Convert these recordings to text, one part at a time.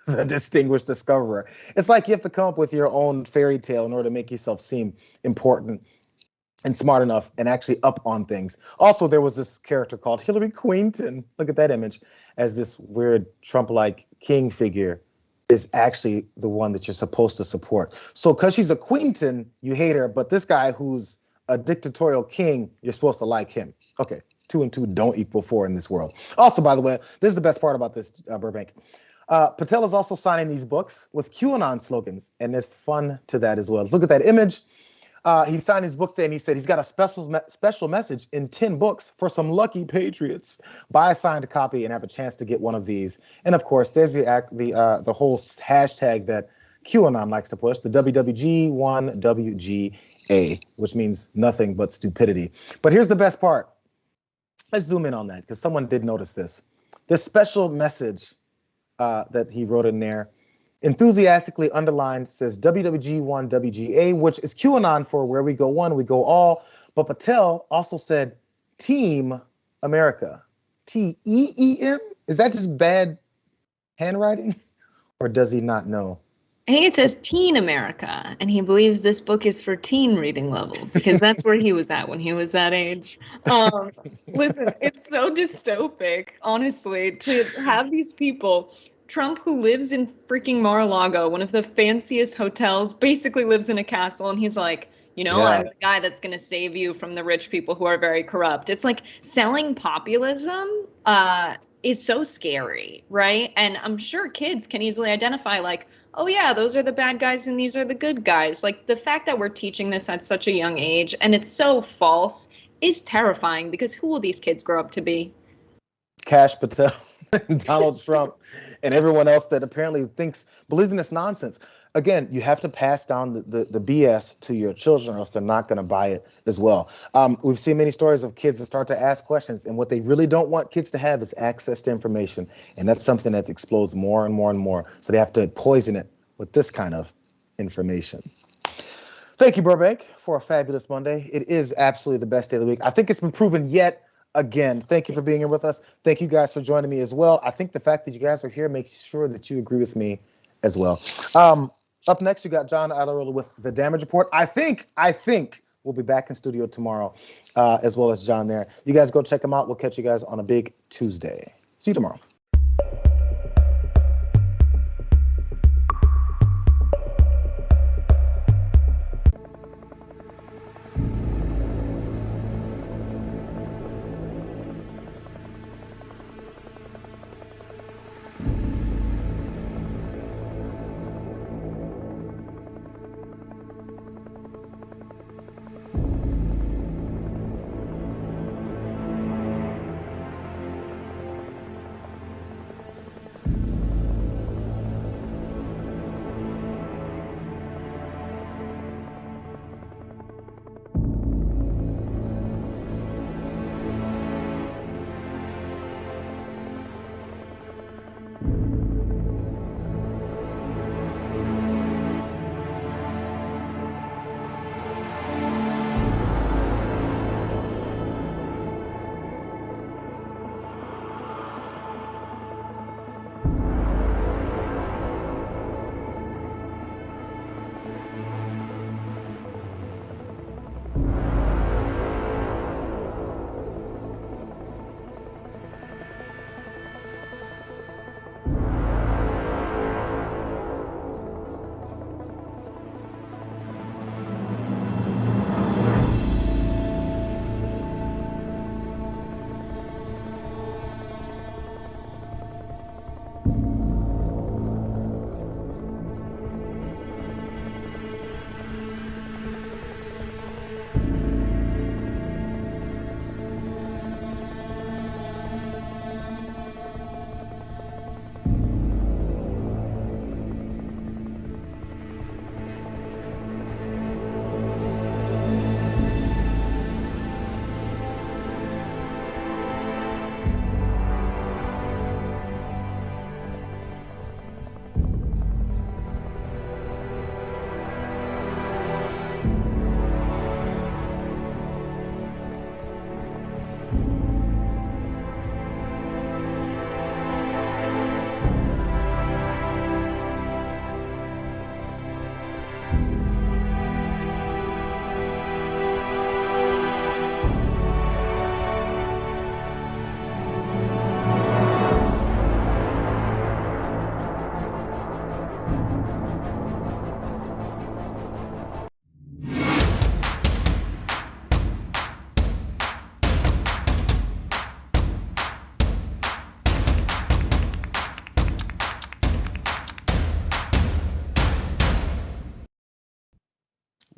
the distinguished discoverer. It's like you have to come up with your own fairy tale in order to make yourself seem important and smart enough and actually up on things. Also, there was this character called Hillary Quinton. Look at that image, as this weird Trump-like king figure is actually the one that you're supposed to support. So because she's a Quinton, you hate her, but this guy who's a dictatorial king, you're supposed to like him. Okay, 2 and 2 don't equal 4 in this world. Also, by the way, this is the best part about this, Burbank. Patel is also signing these books with QAnon slogans, and there's fun to that as well. Let's look at that image. He signed his book there, and he said he's got a special message in 10 books for some lucky patriots. Buy a signed copy and have a chance to get one of these. And of course, there's the whole hashtag that QAnon likes to push, the WWG1WGA, which means nothing but stupidity. But here's the best part. Let's zoom in on that because someone did notice this. This special message that he wrote in there, enthusiastically underlined, says WWG1WGA, which is QAnon for where we go one, we go all. But Patel also said Team America. TEEM? Is that just bad handwriting? Or does he not know? I think it says Teen America, and he believes this book is for teen reading levels because that's where he was at when he was that age. Listen, it's so dystopic, honestly, to have these people. Trump, who lives in freaking Mar-a-Lago, one of the fanciest hotels, basically lives in a castle, and he's like, I'm the guy that's going to save you from the rich people who are very corrupt. It's like selling populism is so scary, right? And I'm sure kids can easily identify, like, oh yeah, those are the bad guys and these are the good guys. Like, the fact that we're teaching this at such a young age and it's so false is terrifying, because who will these kids grow up to be? Kash Patel, Donald Trump, and everyone else that apparently believes in this nonsense. Again, you have to pass down the BS to your children, or else they're not going to buy it as well. We've seen many stories of kids that start to ask questions, and what they really don't want kids to have is access to information. And that's something that explodes more and more and more. So they have to poison it with this kind of information. Thank you, Burbank, for a fabulous Monday. It is absolutely the best day of the week. I think it's been proven yet again. Thank you for being here with us. Thank you guys for joining me as well. I think the fact that you guys are here makes sure that you agree with me as well. Up next, you got John Iadarola with the Damage Report. I think we'll be back in studio tomorrow, as well as John there. You guys go check him out. We'll catch you guys on a big Tuesday. See you tomorrow.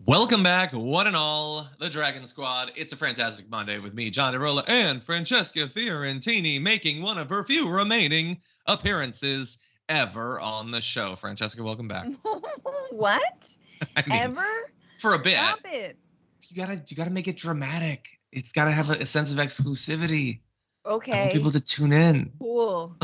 Welcome back, one and all, the Dragon Squad. It's a fantastic Monday with me, John Iadarola, and Francesca Fiorentini making one of her few remaining appearances ever on the show. Francesca, welcome back. What? I mean, Ever? for a bit. Stop it. You gotta make it dramatic. It's gotta have a sense of exclusivity. Okay. I want people to tune in. Cool.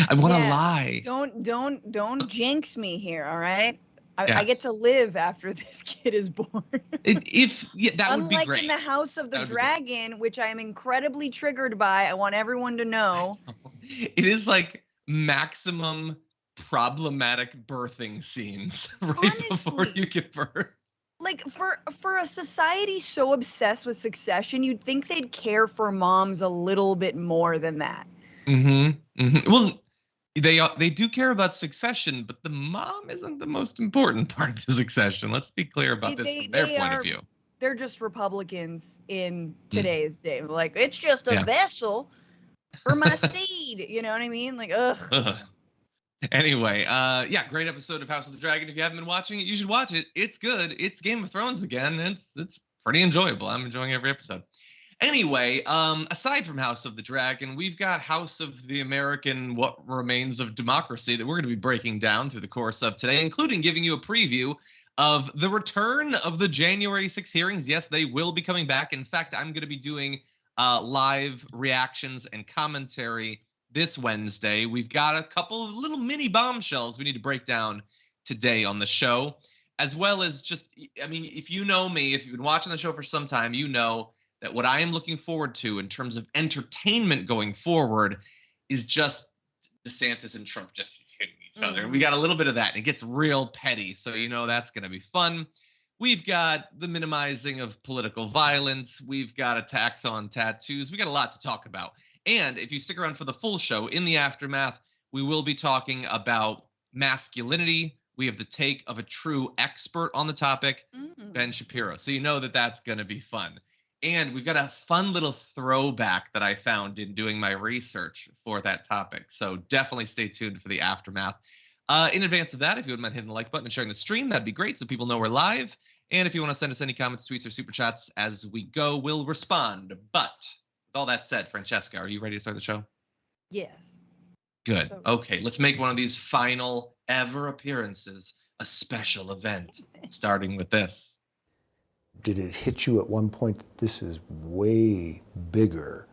I want to lie. Don't jinx me here, all right? Yeah. I get to live after this kid is born. That would be Unlike great. in the House of the That would be Dragon, which I am incredibly triggered by. I want everyone to know. It is like maximum problematic birthing scenes right before Honestly. you give birth. Like for a society so obsessed with succession, you'd think they'd care for moms a little bit more than that. Well, they do care about succession, but the mom isn't the most important part of the succession. Let's be clear about this from their point of view. They're just Republicans in today's day. Like, it's just a vessel for my seed. You know what I mean? Like, ugh. Anyway, great episode of House of the Dragon. If you haven't been watching it, you should watch it. It's good. It's Game of Thrones again. It's pretty enjoyable. I'm enjoying every episode. Anyway, aside from House of the Dragon, we've got House of the American What Remains of Democracy that we're going to be breaking down through the course of today, including giving you a preview of the return of the January 6 hearings. Yes, they will be coming back. In fact, I'm going to be doing live reactions and commentary this Wednesday. We've got a couple of little mini bombshells we need to break down today on the show, as well as just, I mean, if you know me, if you've been watching the show for some time, you know that what I am looking forward to in terms of entertainment going forward is just DeSantis and Trump just hitting each other. We got a little bit of that, and it gets real petty, so you know that's going to be fun. We've got the minimizing of political violence. We've got attacks on tattoos. We got a lot to talk about. And if you stick around for the full show, in the aftermath, we will be talking about masculinity. We have the take of a true expert on the topic, Ben Shapiro. So you know that that's going to be fun. And we've got a fun little throwback that I found in doing my research for that topic. So definitely stay tuned for the aftermath. In advance of that, if you wouldn't mind hitting the like button and sharing the stream, that'd be great so people know we're live. And if you want to send us any comments, tweets, or super chats as we go, we'll respond. But with all that said, Francesca, are you ready to start the show? Yes. Good. Okay, let's make one of these final ever appearances a special event, starting with this. Did it hit you at one point that this is way bigger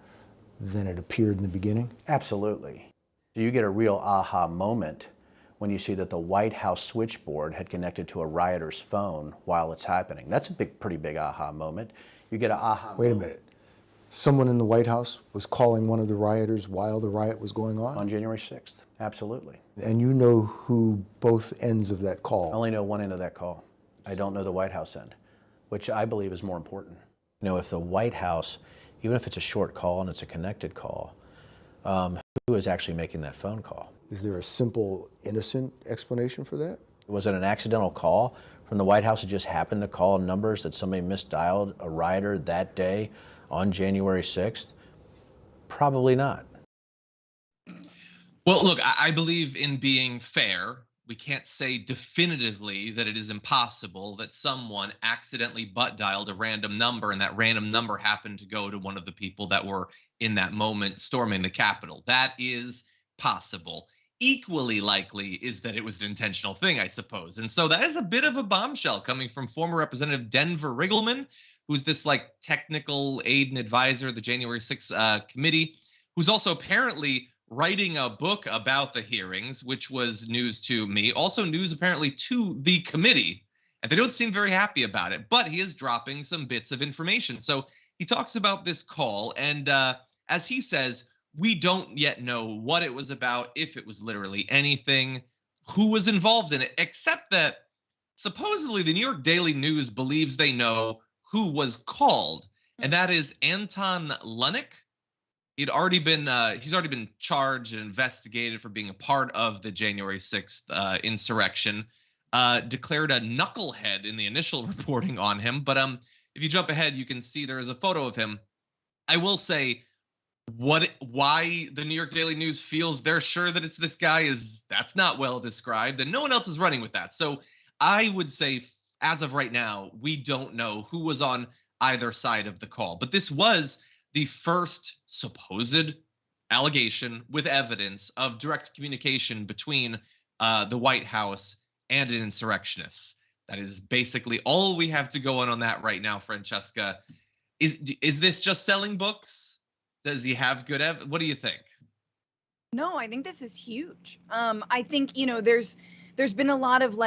than it appeared in the beginning? Absolutely. You get a real aha moment when you see that the White House switchboard had connected to a rioter's phone while it's happening. That's a pretty big aha moment. You get an aha Wait a moment. minute. Someone in the White House was calling one of the rioters while the riot was going on? On January 6th, absolutely. And you know who both ends of that call? I only know one end of that call. I don't know the White House end, which I believe is more important. You know, if the White House, even if it's a short call and it's a connected call, who is actually making that phone call? Is there a simple, innocent explanation for that? Was it an accidental call from the White House that just happened to call numbers that somebody misdialed a rioter that day on January 6th? Probably not. Well, look, I believe in being fair. We can't say definitively that it is impossible that someone accidentally butt dialed a random number and that random number happened to go to one of the people that were in that moment storming the Capitol. That is possible. Equally likely is that it was an intentional thing, I suppose. And so that is a bit of a bombshell coming from former Representative Denver Riggleman, who's this like technical aide and advisor of the January 6th committee, who's also apparently writing a book about the hearings, which was news to me. Also news apparently to the committee. And they don't seem very happy about it, but he is dropping some bits of information. So he talks about this call, and as he says, we don't yet know what it was about, if it was literally anything, who was involved in it, except that supposedly the New York Daily News believes they know who was called, and that is Anton Lunnick. He's already been charged and investigated for being a part of the January 6th insurrection, declared a knucklehead in the initial reporting on him. But if you jump ahead, you can see there is a photo of him. I will say why the New York Daily News feels they're sure that it's this guy that's not well described, and no one else is running with that. So I would say as of right now, we don't know who was on either side of the call. But this was the first supposed allegation with evidence of direct communication between the White House and an insurrectionist. That is basically all we have to go on that right now, Francesca. Is this just selling books? Does he have good evidence? What do you think? No, I think this is huge. I think, there's been a lot of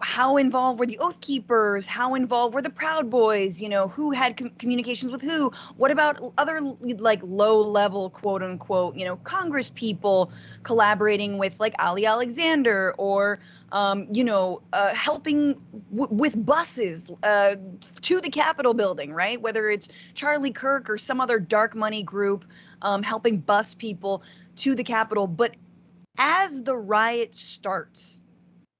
how involved were the Oath Keepers? How involved were the Proud Boys? Who had communications with who? What about other low level, quote unquote, Congress people collaborating with Ali Alexander or, helping with buses to the Capitol building, right? Whether it's Charlie Kirk or some other dark money group helping bus people to the Capitol. But as the riot starts,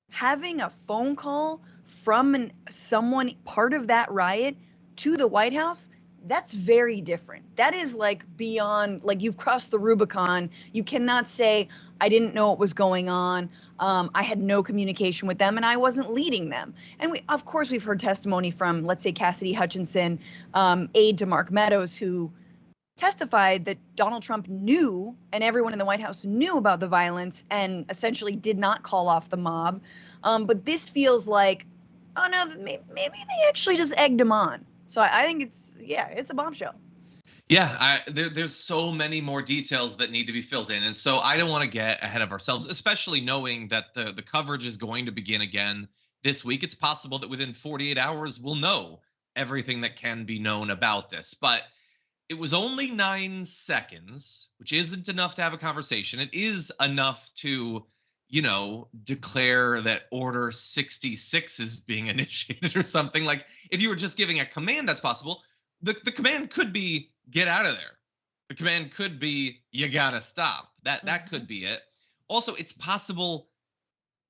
having a phone call from someone part of that riot to the White House, that's very different. That is beyond, you've crossed the Rubicon. You cannot say, I didn't know what was going on. I had no communication with them and I wasn't leading them. And of course, we've heard testimony from, let's say, Cassidy Hutchinson, aide to Mark Meadows, who testified that Donald Trump knew and everyone in the White House knew about the violence and essentially did not call off the mob. But this feels like, oh no, maybe they actually just egged him on. So I think it's a bombshell. Yeah, there's so many more details that need to be filled in. And so I don't want to get ahead of ourselves, especially knowing that the coverage is going to begin again this week. It's possible that within 48 hours, we'll know everything that can be known about this. But it was only 9 seconds, which isn't enough to have a conversation. It is enough to, declare that Order 66 is being initiated or something. Like, if you were just giving a command, that's possible. The command could be, get out of there. The command could be, you gotta stop. That could be it. Also, it's possible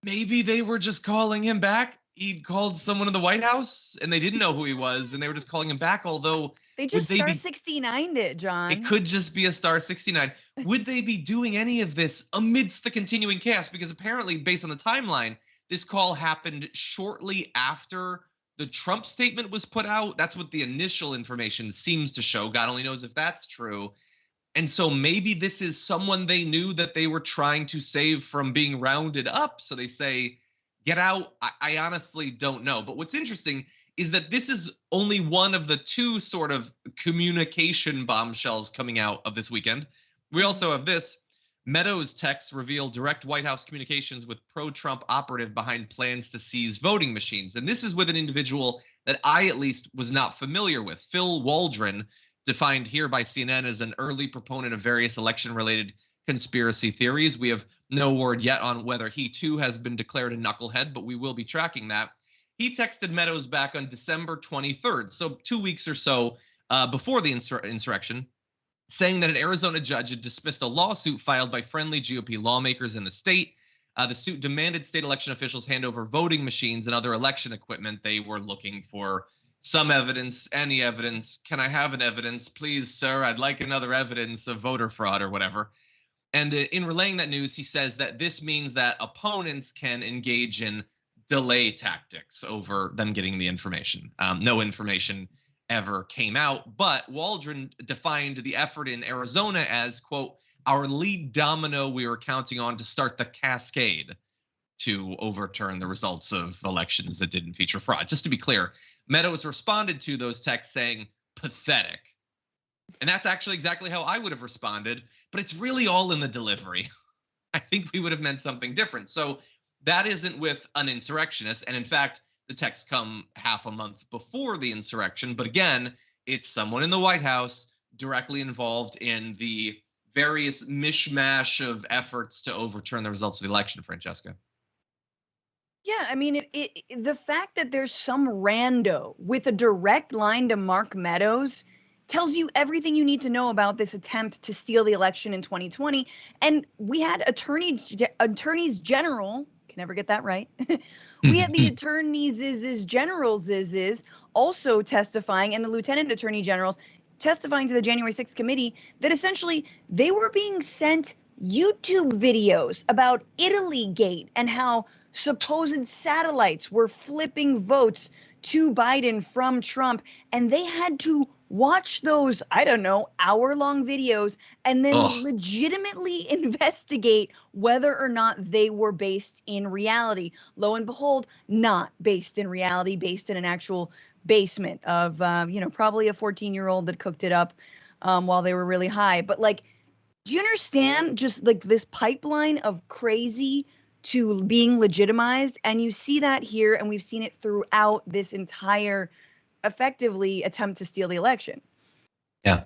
maybe they were just calling him back. He'd called someone in the White House and they didn't know who he was and they were just calling him back, although they just star 69'd it, John. It could just be a star 69. Would they be doing any of this amidst the continuing chaos? Because apparently, based on the timeline, this call happened shortly after the Trump statement was put out. That's what the initial information seems to show. God only knows if that's true. And so maybe this is someone they knew that they were trying to save from being rounded up. So they say, get out. I honestly don't know. But what's interesting is that this is only one of the two sort of communication bombshells coming out of this weekend. We also have this. Meadows' texts reveal direct White House communications with pro-Trump operative behind plans to seize voting machines. And this is with an individual that I at least was not familiar with. Phil Waldron, defined here by CNN as an early proponent of various election-related conspiracy theories. We have no word yet on whether he too has been declared a knucklehead, but we will be tracking that. He texted Meadows back on December 23rd, so 2 weeks or so before the insurrection, saying that an Arizona judge had dismissed a lawsuit filed by friendly GOP lawmakers in the state. The suit demanded state election officials hand over voting machines and other election equipment. They were looking for some evidence, any evidence. Can I have an evidence? Please, sir, I'd like another evidence of voter fraud or whatever. And in relaying that news, he says that this means that opponents can engage in delay tactics over them getting the information. No information ever came out, but Waldron defined the effort in Arizona as, quote, our lead domino we were counting on to start the cascade to overturn the results of elections that didn't feature fraud. Just to be clear, Meadows responded to those texts saying, pathetic. And that's actually exactly how I would have responded, but it's really all in the delivery. I think we would have meant something different. So that isn't with an insurrectionist. And in fact, the texts come half a month before the insurrection. But again, it's someone in the White House directly involved in the various mishmash of efforts to overturn the results of the election, Francesca. Yeah, I mean, the fact that there's some rando with a direct line to Mark Meadows tells you everything you need to know about this attempt to steal the election in 2020. And we had attorneys general, can never get that right. We had the attorneys generals also testifying, and the lieutenant attorney generals testifying to the January 6th committee that essentially they were being sent YouTube videos about Italy Gate and how supposed satellites were flipping votes to Biden from Trump. And they had to watch those, I don't know, hour-long videos and then legitimately investigate whether or not they were based in reality. Lo and behold, not based in reality, based in an actual basement of, probably a 14-year-old that cooked it up while they were really high. But like, do you understand just like this pipeline of crazy to being legitimized? And you see that here, and we've seen it throughout this entire effectively attempt to steal the election. Yeah.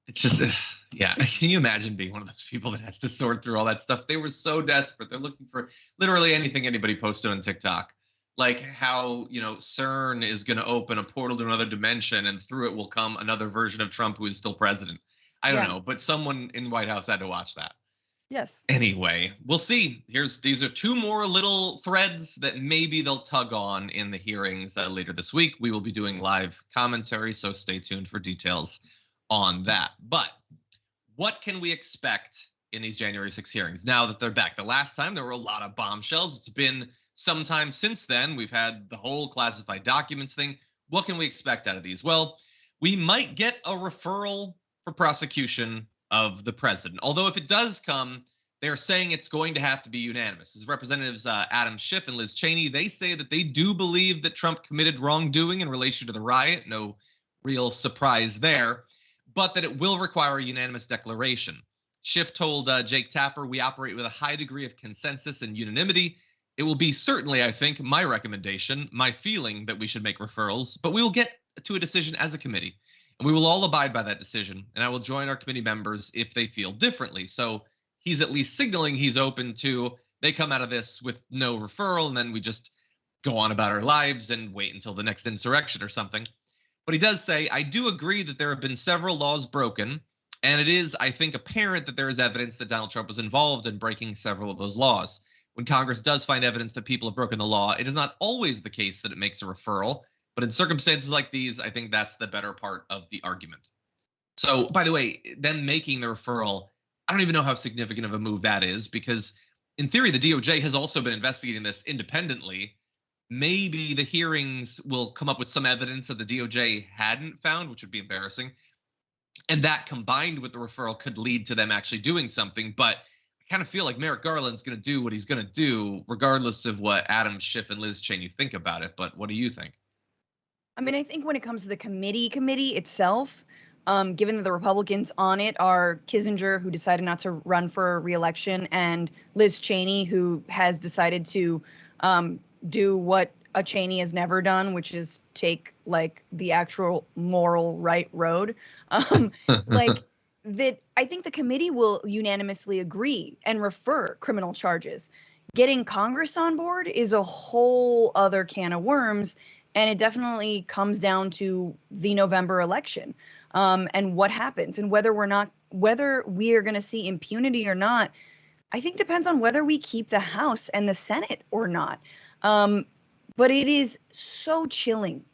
It's just, yeah. Can you imagine being one of those people that has to sort through all that stuff? They were so desperate. They're looking for literally anything anybody posted on TikTok. Like how, CERN is going to open a portal to another dimension and through it will come another version of Trump who is still president. I don't know, but someone in the White House had to watch that. Yes. Anyway, we'll see. These are two more little threads that maybe they'll tug on in the hearings later this week. We will be doing live commentary, so stay tuned for details on that. But what can we expect in these January 6 hearings now that they're back? The last time there were a lot of bombshells. It's been some time since then. We've had the whole classified documents thing. What can we expect out of these? Well, we might get a referral for prosecution of the president. Although if it does come, they're saying it's going to have to be unanimous. As Representatives Adam Schiff and Liz Cheney, they say that they do believe that Trump committed wrongdoing in relation to the riot. No real surprise there, but that it will require a unanimous declaration. Schiff told Jake Tapper, "We operate with a high degree of consensus and unanimity. It will be certainly, I think, my recommendation, my feeling that we should make referrals, but we will get to a decision as a committee. And we will all abide by that decision, and I will join our committee members if they feel differently." So he's at least signaling he's open to, they come out of this with no referral, and then we just go on about our lives and wait until the next insurrection or something. But he does say, "I do agree that there have been several laws broken, and it is, I think, apparent that there is evidence that Donald Trump was involved in breaking several of those laws. When Congress does find evidence that people have broken the law, it is not always the case that it makes a referral. But in circumstances like these, I think that's the better part of the argument." So, by the way, them making the referral, I don't even know how significant of a move that is, because in theory, the DOJ has also been investigating this independently. Maybe the hearings will come up with some evidence that the DOJ hadn't found, which would be embarrassing. And that combined with the referral could lead to them actually doing something. But I kind of feel like Merrick Garland's going to do what he's going to do, regardless of what Adam Schiff and Liz Cheney think about it. But what do you think? I mean, I think when it comes to the committee itself, given that the Republicans on it are Kissinger, who decided not to run for re-election, and Liz Cheney, who has decided to do what a Cheney has never done, which is take like the actual moral right road, like that, I think the committee will unanimously agree and refer criminal charges. Getting Congress on board is a whole other can of worms. And it definitely comes down to the November election and what happens, and whether we are going to see impunity or not, I think depends on whether we keep the House and the Senate or not. But it is so chilling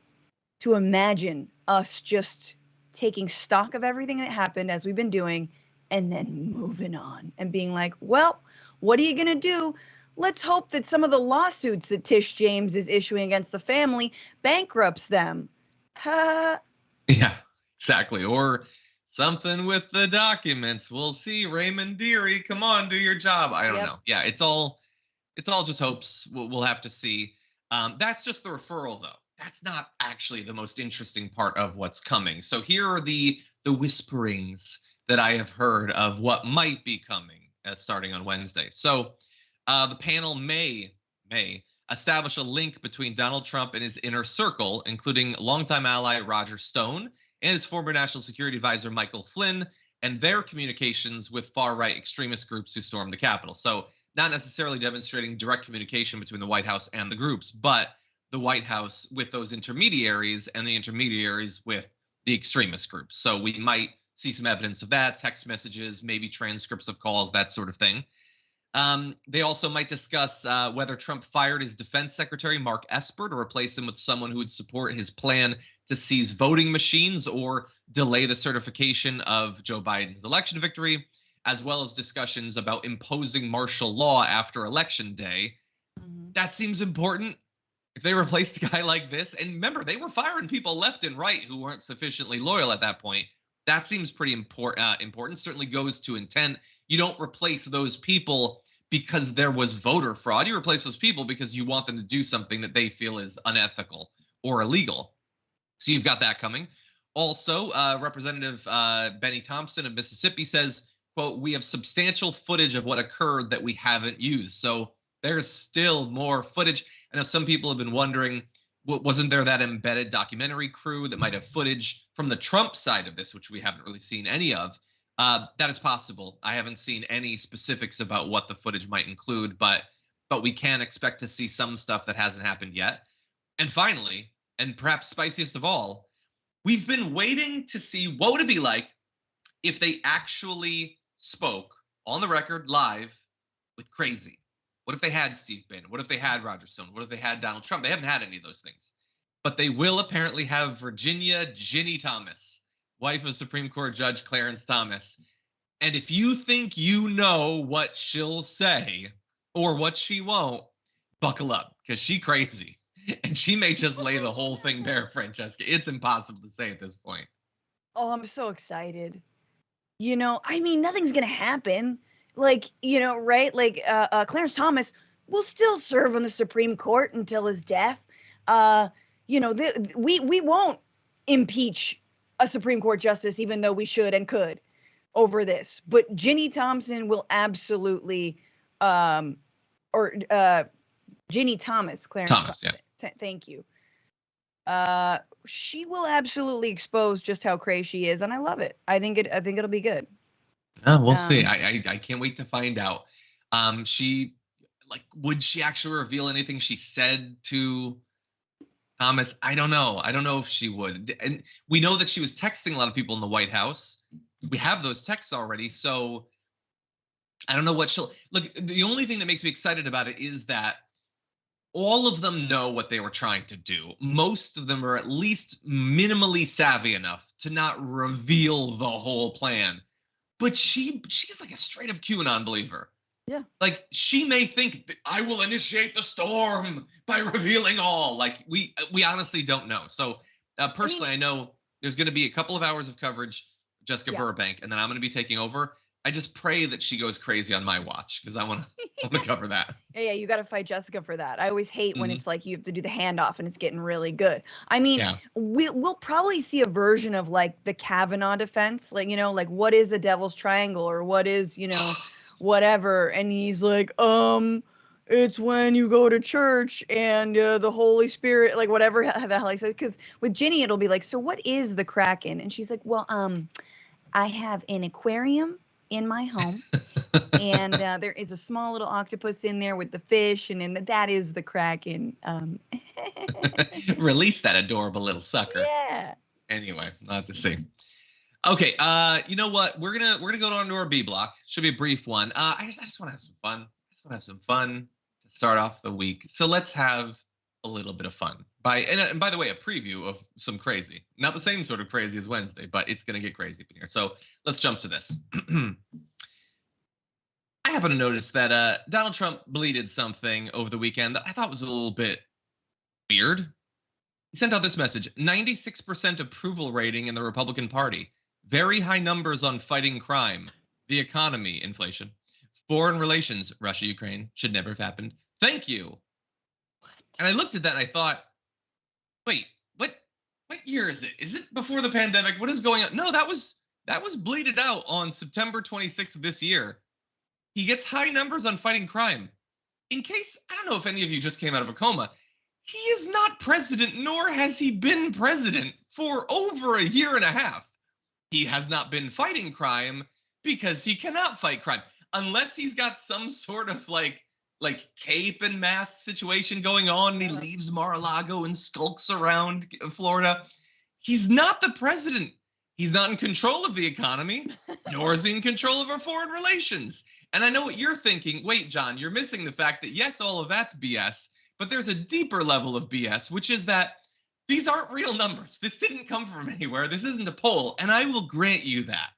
to imagine us just taking stock of everything that happened, as we've been doing, and then moving on and being like, well, what are you going to do? Let's hope that some of the lawsuits that Tish James is issuing against the family bankrupts them. Yeah, exactly. Or something with the documents. We'll see. Raymond Dearie, come on, do your job. I don't know. Yeah, it's all just hopes. We'll have to see. That's just the referral, though. That's not actually the most interesting part of what's coming. So here are the whisperings that I have heard of what might be coming starting on Wednesday. So the panel may establish a link between Donald Trump and his inner circle, including longtime ally Roger Stone and his former National Security Advisor Michael Flynn, and their communications with far-right extremist groups who stormed the Capitol. So not necessarily demonstrating direct communication between the White House and the groups, but the White House with those intermediaries and the intermediaries with the extremist groups. So we might see some evidence of that, text messages, maybe transcripts of calls, that sort of thing. They also might discuss whether Trump fired his defense secretary, Mark Esper, to replace him with someone who would support his plan to seize voting machines or delay the certification of Joe Biden's election victory. as well as discussions about imposing martial law after Election Day. That seems important. If they replaced a guy like this, and remember, they were firing people left and right who weren't sufficiently loyal at that point. That seems pretty important. Certainly goes to intent. You don't replace those people because there was voter fraud. You replace those people because you want them to do something that they feel is unethical or illegal. So you've got that coming. Also, Representative Benny Thompson of Mississippi says, quote, "We have substantial footage of what occurred that we haven't used." So there's still more footage. I know some people have been wondering, wasn't there that embedded documentary crew that might have footage from the Trump side of this, which we haven't really seen any of? That is possible. I haven't seen any specifics about what the footage might include, but we can expect to see some stuff that hasn't happened yet. And finally, and perhaps spiciest of all, we've been waiting to see what would it be like if they actually spoke on the record live with crazy. What if they had Steve Bannon? What if they had Roger Stone? What if they had Donald Trump? They haven't had any of those things. But they will apparently have Virginia Ginny Thomas, wife of Supreme Court Judge Clarence Thomas. And if you think you know what she'll say or what she won't, buckle up, because she's crazy. And she may just lay the whole thing bare, Francesca. It's impossible to say at this point. Oh, I'm so excited. You know, I mean, nothing's going to happen. Like, you know, right? Like, Clarence Thomas will still serve on the Supreme Court until his death. You know, we won't impeach a Supreme Court justice, even though we should and could over this. But Ginny Thompson will absolutely, Ginny Thomas, Clarence Thomas, yeah. Thank you. She will absolutely expose just how crazy she is, and I love it. I think it'll be good. Oh, we'll see. I can't wait to find out. Would she actually reveal anything she said to Thomas? I don't know. I don't know if she would. And we know that she was texting a lot of people in the White House. We have those texts already, so I don't know what she'll look. The only thing that makes me excited about it is that all of them know what they were trying to do. Most of them are at least minimally savvy enough to not reveal the whole plan. But she's like a straight up QAnon believer. Yeah. Like, she may think that I will initiate the storm by revealing all. Like, we honestly don't know. So personally, I know there's going to be a couple of hours of coverage, Jessica Burbank, and then I'm going to be taking over. I just pray that she goes crazy on my watch, because I want to cover that. Yeah, you got to fight Jessica for that. I always hate when it's like you have to do the handoff and it's getting really good. I mean, we'll probably see a version of like the Kavanaugh defense, like, you know, like what is a devil's triangle or what is, you know, whatever. And he's like, it's when you go to church and the Holy Spirit, like whatever the hell he says. Because with Ginny, it'll be like, so what is the Kraken? And she's like, well, I have an aquarium in my home, and there is a small little octopus in there with the fish, and that is the Kraken. Release that adorable little sucker. Yeah. Anyway, I'll have to see. Okay, you know what? We're gonna go on to our B block. Should be a brief one. I just want to have some fun. To start off the week. So let's have a little bit of fun. And by the way, a preview of some crazy. Not the same sort of crazy as Wednesday, but it's going to get crazy up in here. So let's jump to this. I happen to notice that Donald Trump bleated something over the weekend that I thought was a little bit weird. He sent out this message: 96% approval rating in the Republican Party. Very high numbers on fighting crime, the economy, inflation, foreign relations, Russia, Ukraine, should never have happened. Thank you. And I looked at that and I thought, wait, what year is it? Is it before the pandemic? What is going on? No, that was bleated out on September 26th of this year. He gets high numbers on fighting crime. In case, I don't know if any of you just came out of a coma, he is not president, nor has he been president for over a year and a half. He has not been fighting crime because he cannot fight crime. Unless he's got some sort of like cape and mask situation going on and he leaves Mar-a-Lago and skulks around Florida. He's not the president. He's not in control of the economy, nor is he in control of our foreign relations. And I know what you're thinking. Wait, John, you're missing the fact that yes, all of that's BS, but there's a deeper level of BS, which is that these aren't real numbers. This didn't come from anywhere. This isn't a poll, and I will grant you that.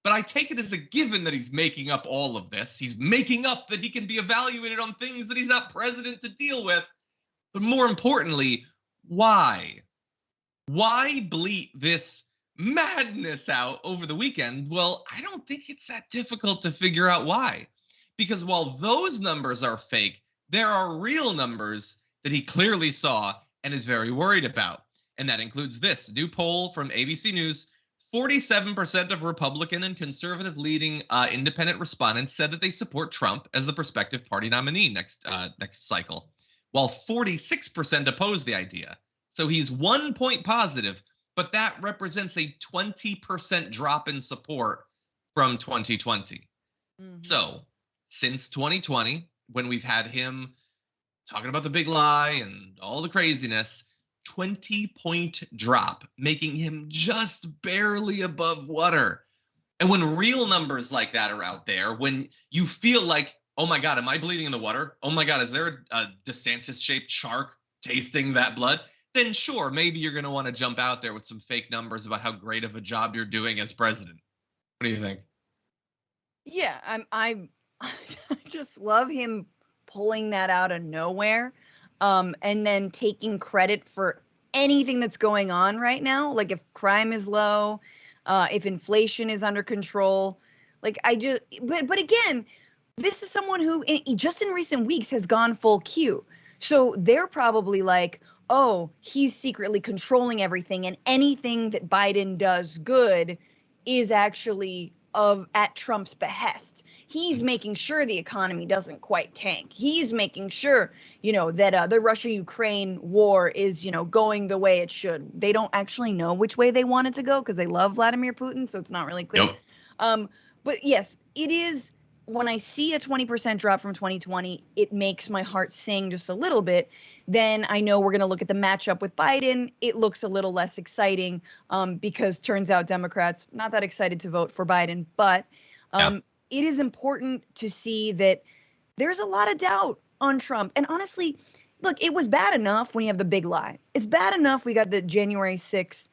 But I take it as a given that he's making up all of this. He's making up that he can be evaluated on things that he's not president to deal with. But more importantly, why? Why bleat this madness out over the weekend? Well, I don't think it's that difficult to figure out why. Because while those numbers are fake, there are real numbers that he clearly saw and is very worried about. And that includes this new poll from ABC News. 47% of Republican and conservative leading independent respondents said that they support Trump as the prospective party nominee next cycle, while 46% oppose the idea. So he's 1 point positive, but that represents a 20% drop in support from 2020. Mm-hmm. So since 2020, when we've had him talking about the big lie and all the craziness, 20-point drop, making him just barely above water. And when real numbers like that are out there, when you feel like, oh my God, am I bleeding in the water? Oh my God, is there a DeSantis-shaped shark tasting that blood? Then sure, maybe you're going to want to jump out there with some fake numbers about how great of a job you're doing as president. What do you think? Yeah, I just love him pulling that out of nowhere. And then taking credit for anything that's going on right now, like if crime is low, if inflation is under control, but again, this is someone who just in recent weeks has gone full Q. So they're probably like, oh, he's secretly controlling everything, and anything that Biden does good is actually at Trump's behest. He's making sure the economy doesn't quite tank. He's making sure, that the Russia-Ukraine war is, going the way it should. They don't actually know which way they want it to go because they love Vladimir Putin, so it's not really clear. Yep. But yes, it is. When I see a 20% drop from 2020, it makes my heart sing just a little bit. Then I know we're going to look at the matchup with Biden. It looks a little less exciting because turns out Democrats not that excited to vote for Biden. But it is important to see that there's a lot of doubt on Trump. And honestly, look, it was bad enough when you have the big lie. It's bad enough we got the January 6th.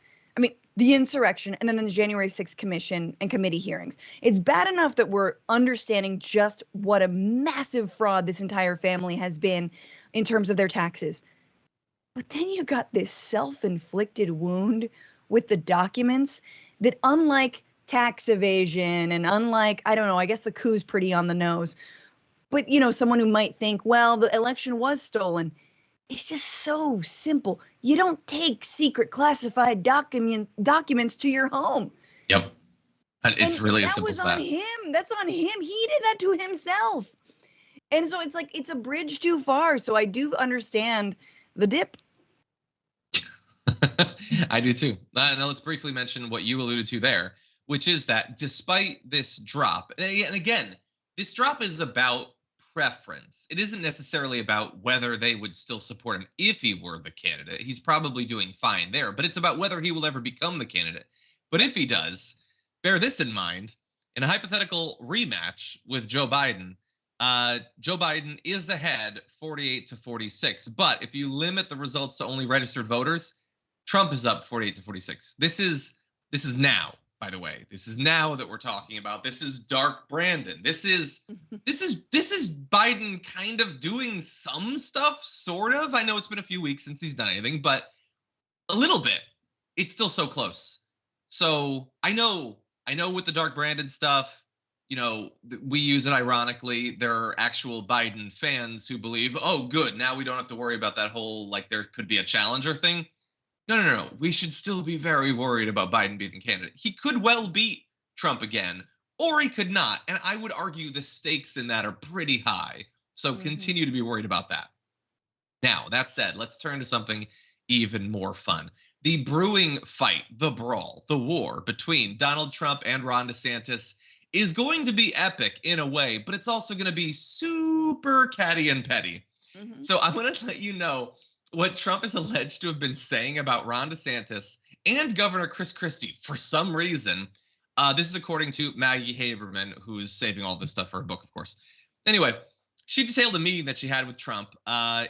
The insurrection, and then the January 6th commission and committee hearings. It's bad enough that we're understanding just what a massive fraud this entire family has been in terms of their taxes. But then you got this self-inflicted wound with the documents that, unlike tax evasion and unlike, I don't know, I guess the coup's pretty on the nose. But, someone who might think, well, the election was stolen. It's just so simple. You don't take secret classified documents to your home. Yep. And it's really as simple as that. That was on him. That's on him. He did that to himself. And so it's like, it's a bridge too far. So I do understand the dip. I do too. Now let's briefly mention what you alluded to there, which is that despite this drop, and again, this drop is about preference. It isn't necessarily about whether they would still support him if he were the candidate. He's probably doing fine there, but it's about whether he will ever become the candidate. But if he does, bear this in mind, in a hypothetical rematch with Joe Biden is ahead 48-46. But if you limit the results to only registered voters, Trump is up 48-46. This is now. By the way, this is now that we're talking about. This is Dark Brandon. This is Biden kind of doing some stuff, sort of. I know it's been a few weeks since he's done anything, but a little bit. It's still so close. So I know with the Dark Brandon stuff, we use it ironically. There are actual Biden fans who believe, oh, good, now we don't have to worry about that whole, like, there could be a challenger thing. No. We should still be very worried about Biden being the candidate. He could well beat Trump again, or he could not. And I would argue the stakes in that are pretty high. So continue to be worried about that. Now, that said, let's turn to something even more fun. The brewing fight, the brawl, the war between Donald Trump and Ron DeSantis is going to be epic in a way, but it's also going to be super catty and petty. So I'm going to let you know what Trump is alleged to have been saying about Ron DeSantis and Governor Chris Christie for some reason. This is according to Maggie Haberman, who is saving all this stuff for her book, of course. Anyway, she detailed a meeting that she had with Trump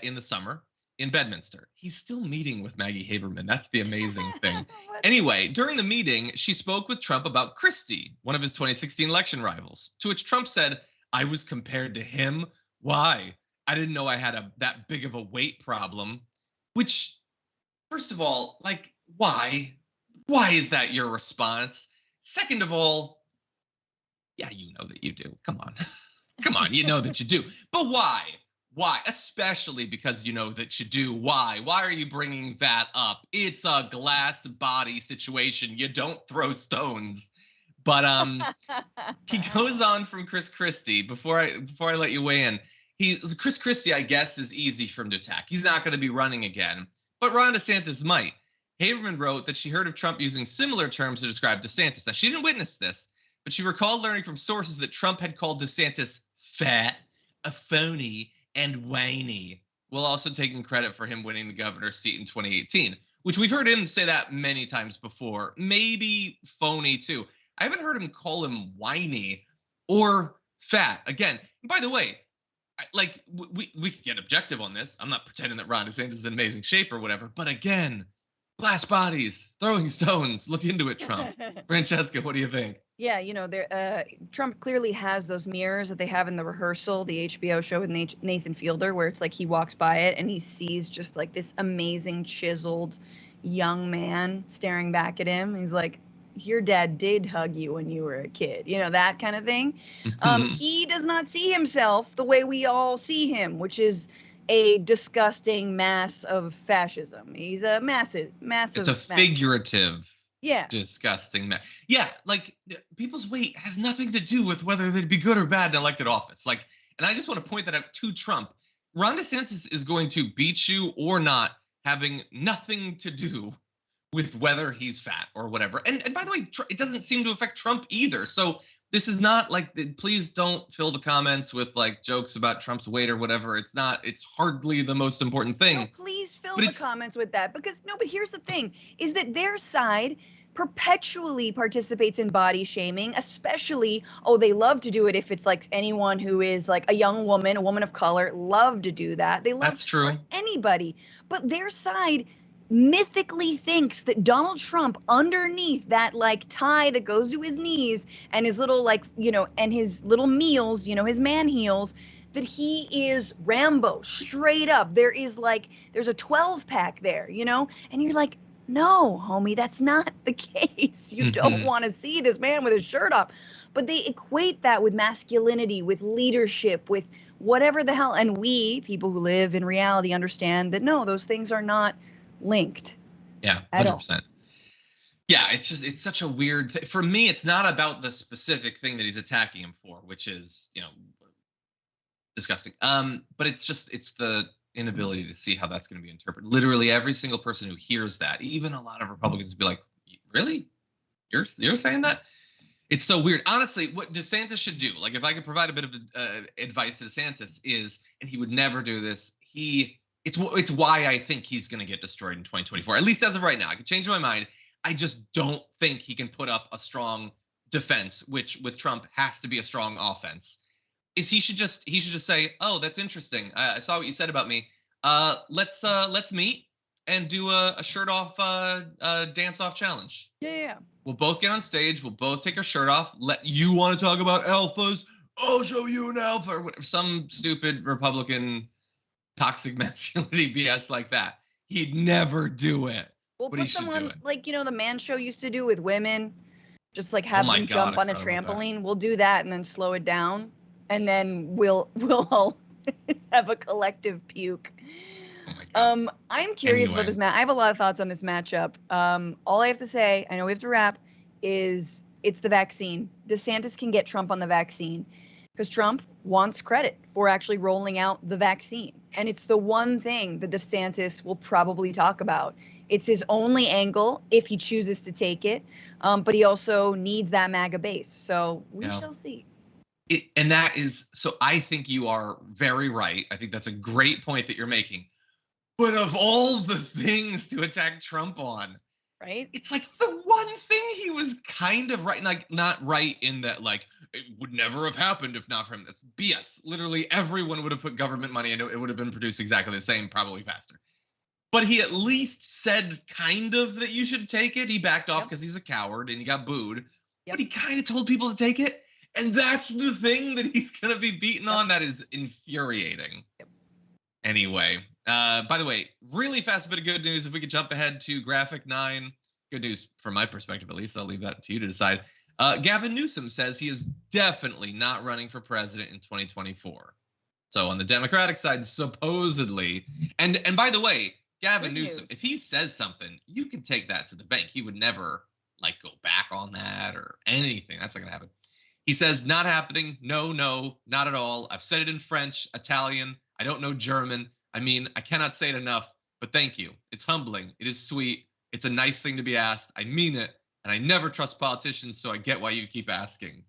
in the summer in Bedminster. He's still meeting with Maggie Haberman. That's the amazing thing. Anyway, during the meeting, she spoke with Trump about Christie, one of his 2016 election rivals, to which Trump said, "I was compared to him? Why? I didn't know I had that big of a weight problem." Which, first of all, like, why? Why is that your response? Second of all, yeah, you know that you do. Come on. Come on, you know that you do. But why? Why? Especially because you know that you do. Why? Why are you bringing that up? It's a glass body situation. You don't throw stones. But he goes on from Chris Christie. Before I let you weigh in, Chris Christie, I guess, is easy for him to attack. He's not going to be running again. But Ron DeSantis might. Haberman wrote that she heard of Trump using similar terms to describe DeSantis. Now, she didn't witness this, but she recalled learning from sources that Trump had called DeSantis fat, a phony, and whiny, while also taking credit for him winning the governor's seat in 2018, which we've heard him say that many times before. Maybe phony too. I haven't heard him call him whiny or fat. Again, by the way, like we could get objective on this. I'm not pretending that Ron DeSantis is in amazing shape or whatever, but again, glass bodies, throwing stones. Look into it, Trump. Francesca, what do you think? Yeah, Trump clearly has those mirrors that they have in the rehearsal, the HBO show with Nathan Fielder, where it's like he walks by it and he sees just like this amazing, chiseled young man staring back at him. He's like, your dad did hug you when you were a kid, that kind of thing. He does not see himself the way we all see him, which is a disgusting mass of fascism. He's a massive. It's a figurative. Yeah. Disgusting. Yeah, like people's weight has nothing to do with whether they'd be good or bad in elected office. Like, and I just want to point that out to Trump. Ron DeSantis is going to beat you or not, having nothing to do with whether he's fat or whatever. And by the way, it doesn't seem to affect Trump either. So this is not like, please don't fill the comments with like jokes about Trump's weight or whatever. It's hardly the most important thing. No, please fill the comments with that but here's the thing, is that their side perpetually participates in body shaming, especially, they love to do it if it's like anyone who is like a young woman, a woman of color, love to do that. They love That's true. Anybody. But their side mythically thinks that Donald Trump, underneath that like tie that goes to his knees and his little like, and his little meals, his man heels, that he is Rambo straight up. There's a 12-pack there, and you're like, no, homie, that's not the case. You don't want to see this man with his shirt off. But they equate that with masculinity, with leadership, with whatever the hell. And we, people who live in reality, understand that no, those things are not linked. Yeah, 100%. Yeah, it's such a weird thing. For me, it's not about the specific thing that he's attacking him for, which is, disgusting. But it's the inability to see how that's going to be interpreted. Literally every single person who hears that, even a lot of Republicans, be like, really? You're saying that? It's so weird. Honestly, what DeSantis should do, like if I could provide a bit of advice to DeSantis is, and he would never do this, it's why I think he's going to get destroyed in 2024, at least as of right now. I could change my mind. I just don't think he can put up a strong defense, which with Trump has to be a strong offense. He should just say, "Oh, that's interesting. I saw what you said about me. Let's meet and do a shirt off dance off challenge." Yeah. We'll both get on stage. We'll both take our shirt off. You want to talk about alphas? I'll show you an alpha, or whatever. Some stupid Republican toxic masculinity BS like that. He'd never do it. We'll put someone like the Man Show used to do with women, just like have them jump on a trampoline. We'll do that and then slow it down. And then we'll all have a collective puke. I'm curious about this match. I have a lot of thoughts on this matchup. All I have to say, I know we have to wrap, is it's the vaccine. DeSantis can get Trump on the vaccine because Trump wants credit for actually rolling out the vaccine. And it's the one thing that DeSantis will probably talk about. It's his only angle if he chooses to take it. But he also needs that MAGA base. So we shall see. And that is, so I think you are very right. I think that's a great point that you're making. But of all the things to attack Trump on, right? It's like the one thing he was kind of right, like not right in that, like it would never have happened if not for him. That's BS. Literally everyone would have put government money into it. It would have been produced exactly the same, probably faster. but he at least said kind of that you should take it. He backed off because he's a coward and he got booed. But he kind of told people to take it. And that's the thing that he's going to be beaten on. That is infuriating. Anyway, by the way, really fast bit of good news. If we could jump ahead to graphic 9. Good news from my perspective, at least. I'll leave that to you to decide. Gavin Newsom says he is definitely not running for president in 2024. So on the Democratic side, supposedly. And by the way, Gavin Newsom, if he says something, you can take that to the bank. He would never like go back on that or anything. That's not going to happen. He says, not happening. No, not at all. I've said it in French, Italian. I don't know German. I mean, I cannot say it enough, but thank you. It's humbling. It is sweet. It's a nice thing to be asked. I mean it. And I never trust politicians, so I get why you keep asking.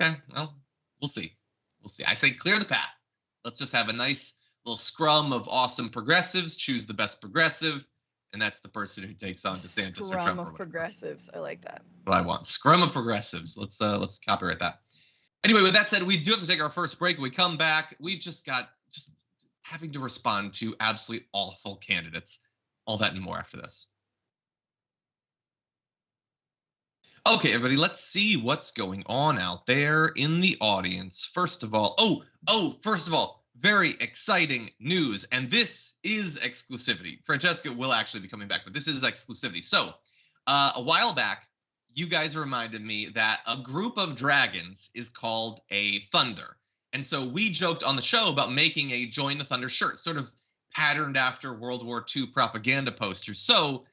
Okay, well, we'll see. We'll see. I say clear the path. Let's just have a nice little scrum of awesome progressives, choose the best progressive, and that's the person who takes on DeSantis or Trump. Scrum of progressives. I like that. What I want. Scrum of progressives. Let's copyright that. Anyway, with that said, we do have to take our first break. When we come back, we've just got having to respond to absolutely awful candidates. All that and more after this. Okay, everybody, let's see what's going on out there in the audience. First of all, first of all, very exciting news, and this is exclusivity. Francesca will actually be coming back, but this is exclusivity. So, a while back, you guys reminded me that a group of dragons is called a thunder. And so we joked on the show about making a Join the Thunder shirt, sort of patterned after World War II propaganda posters. So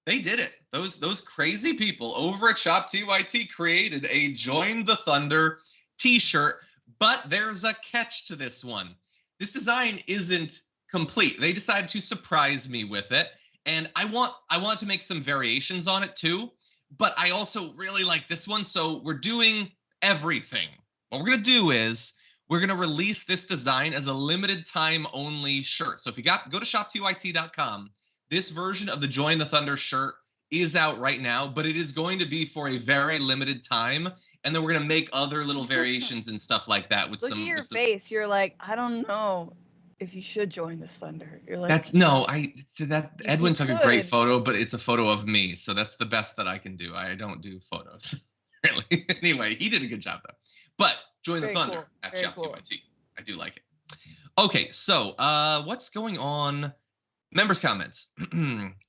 they did it. Those crazy people over at Shop TYT created a Join the Thunder t-shirt, but there's a catch to this one. This design isn't complete. They decided to surprise me with it, and I want to make some variations on it too, but I also really like this one, so we're doing everything. What we're going to do is we're going to release this design as a limited time only shirt. So if you go to shoptyt.com, this version of the Join the Thunder shirt is out right now, but it is going to be for a very limited time. And then we're going to make other little variations and stuff like that with Look at your face. You're like, I don't know if you should join this thunder. You're like, Edwin took a great photo, but it's a photo of me. So that's the best that I can do. I don't do photos really. Anyway, he did a good job though. But Join the Thunder at Shop TYT. I do like it. Okay, so what's going on? Members' comments.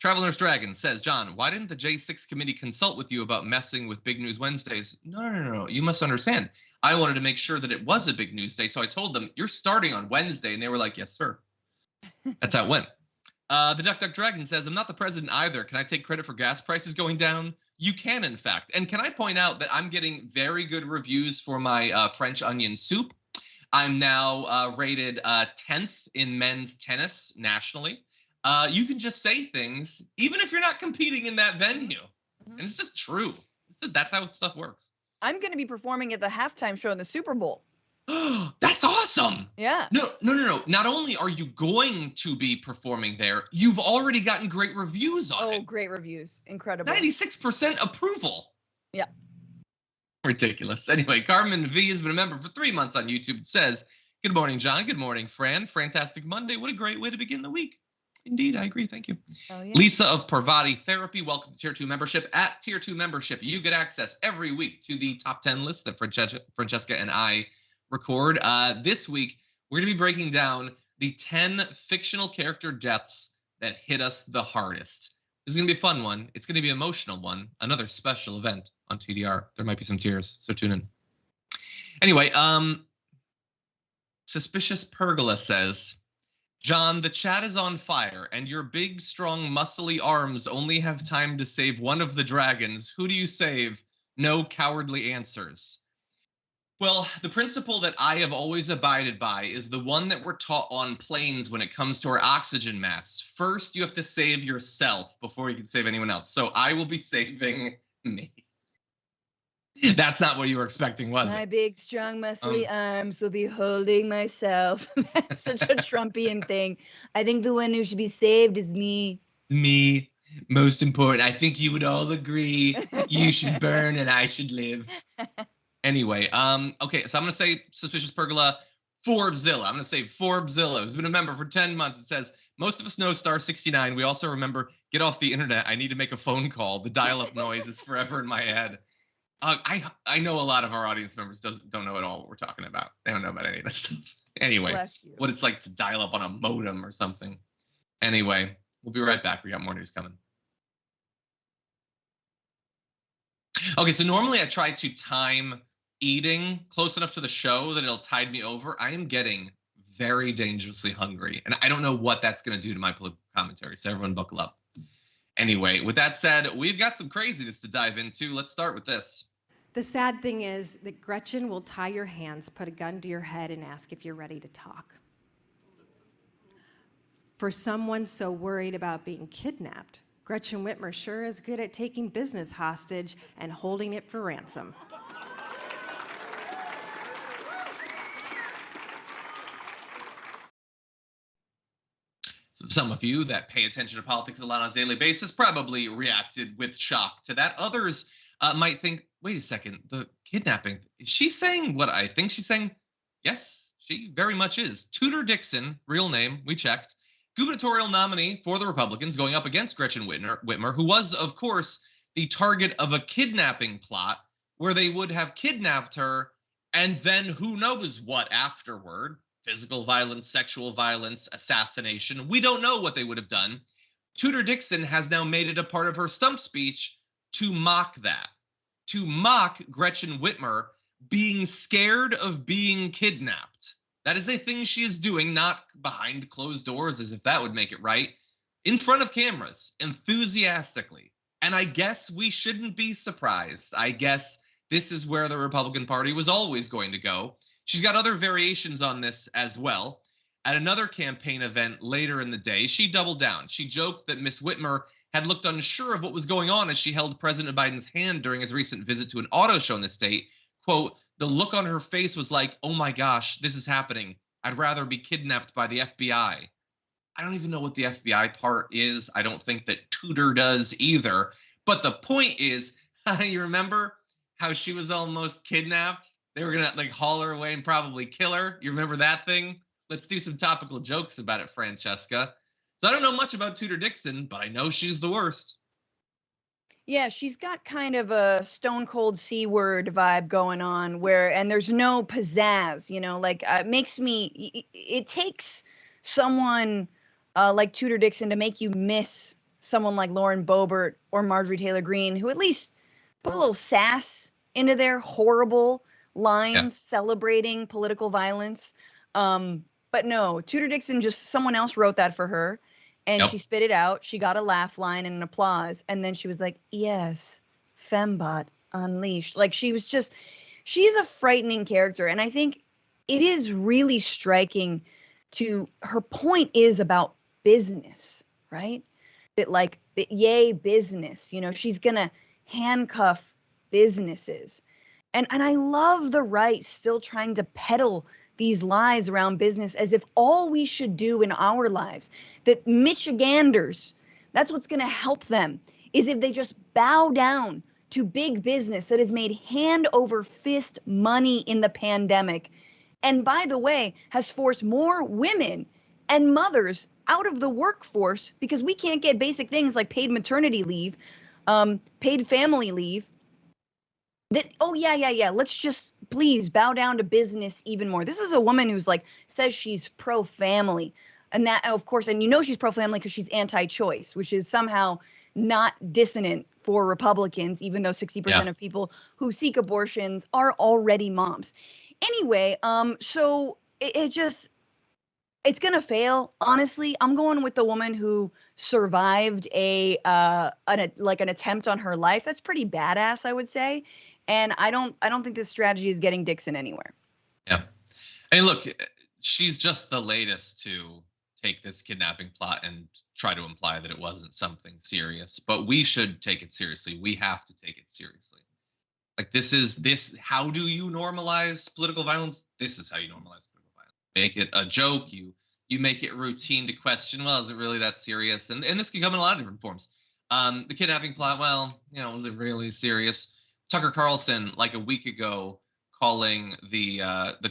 Travel Nurse Dragon says, John, why didn't the J6 committee consult with you about messing with Big News Wednesdays? No. You must understand. I wanted to make sure that it was a big news day, so I told them, you're starting on Wednesday, and they were like, yes, sir. That's how it went. The Duck Dragon says, I'm not the president either. Can I take credit for gas prices going down? You can, in fact. And can I point out that I'm getting very good reviews for my French onion soup. I'm now rated 10th in men's tennis nationally. You can just say things, even if you're not competing in that venue. And it's just true. That's how stuff works. I'm going to be performing at the halftime show in the Super Bowl. That's awesome. Yeah. No. Not only are you going to be performing there, you've already gotten great reviews on it. Oh, great reviews. Incredible. 96% approval. Yeah. Ridiculous. Anyway, Carmen V has been a member for 3 months on YouTube. It says, good morning, John. Good morning, Fran. Fantastic Monday. What a great way to begin the week. Indeed, I agree. Thank you. Oh, yeah. Lisa of Parvati Therapy, welcome to Tier 2 membership. At Tier 2 membership, you get access every week to the top 10 list that Francesca and I record. This week, we're going to be breaking down the 10 fictional character deaths that hit us the hardest. This is going to be a fun one. It's going to be an emotional one. Another special event on TDR. There might be some tears, so tune in. Anyway, Suspicious Pergola says, John, the chat is on fire, and your big, strong, muscly arms only have time to save one of the dragons. Who do you save? No cowardly answers. Well, the principle that I have always abided by is the one that we're taught on planes when it comes to our oxygen masks. First, you have to save yourself before you can save anyone else. So I will be saving me. That's not what you were expecting, was it? My big, strong, muscly arms will be holding myself. That's such a Trumpian thing. I think the one who should be saved is me. Me. Most important. I think you would all agree you should burn and I should live. Anyway, okay, so I'm going to say Suspicious Pergola Forbeszilla. I'm going to say Forbeszilla, who's been a member for 10 months. It says, most of us know star 69. We also remember, get off the internet. I need to make a phone call. The dial-up noise is forever in my head. I know a lot of our audience members don't know at all what we're talking about. They don't know about any of this stuff. Anyway, what it's like to dial up on a modem or something. Anyway, we'll be right back. We got more news coming. Okay, so normally I try to time eating close enough to the show that it'll tide me over. I am getting very dangerously hungry, and I don't know what that's going to do to my political commentary, so everyone buckle up. Anyway, with that said, we've got some craziness to dive into. Let's start with this. The sad thing is that Gretchen will tie your hands, put a gun to your head, and ask if you're ready to talk. For someone so worried about being kidnapped, Gretchen Whitmer sure is good at taking business hostage and holding it for ransom. So some of you that pay attention to politics a lot on a daily basis probably reacted with shock to that. Others might think, wait a second, the kidnapping, is she saying what I think she's saying? Yes, she very much is. Tudor Dixon, real name, we checked, gubernatorial nominee for the Republicans going up against Gretchen Whitmer, who was, of course, the target of a kidnapping plot where they would have kidnapped her and then who knows what afterward. Physical violence, sexual violence, assassination. We don't know what they would have done. Tudor Dixon has now made it a part of her stump speech to mock that, to mock Gretchen Whitmer being scared of being kidnapped. That is a thing she is doing, not behind closed doors, as if that would make it right, in front of cameras, enthusiastically. And I guess we shouldn't be surprised. I guess this is where the Republican Party was always going to go. She's got other variations on this as well. At another campaign event later in the day, she doubled down. She joked that Miss Whitmer had looked unsure of what was going on as she held President Biden's hand during his recent visit to an auto show in the state. Quote, the look on her face was like, oh my gosh, this is happening. I'd rather be kidnapped by the FBI. I don't even know what the FBI part is. I don't think that Tudor does either. But the point is, you remember how she was almost kidnapped? They were going to like haul her away and probably kill her. You remember that thing? Let's do some topical jokes about it, Francesca. So I don't know much about Tudor Dixon, but I know she's the worst. Yeah, she's got kind of a stone cold C-word vibe going on and there's no pizzazz, like it takes someone like Tudor Dixon to make you miss someone like Lauren Boebert or Marjorie Taylor Greene, who at least put a little sass into their horrible lines celebrating political violence. But no, Tudor Dixon, just someone else wrote that for her and she spit it out. She got a laugh line and an applause. And then she was like, yes, Fembot unleashed. Like she's a frightening character. And I think it is really striking her point is about business, right? That yay business, she's going to handcuff businesses. And I love the right still trying to peddle these lies around business as if all we should do in our lives, that Michiganders, that's what's going to help them, is if they just bow down to big business that has made hand over fist money in the pandemic. And by the way, has forced more women and mothers out of the workforce because we can't get basic things like paid maternity leave, paid family leave. That, oh, yeah. Let's just please bow down to business even more. This is a woman who's says she's pro-family. And that, of course, and she's pro-family because she's anti-choice, which is somehow not dissonant for Republicans, even though 60% of people who seek abortions are already moms. Anyway, so it's going to fail. Honestly, I'm going with the woman who survived an attempt on her life. That's pretty badass, I would say. And I don't think this strategy is getting Dixon anywhere. Yeah. I mean, look, she's just the latest to take this kidnapping plot and try to imply that it wasn't something serious. But we should take it seriously. We have to take it seriously. How do you normalize political violence? This is how you normalize political violence. Make it a joke. You make it routine to question, well, is it really that serious? And this can come in a lot of different forms. The kidnapping plot, well, was it really serious? Tucker Carlson, a week ago, calling the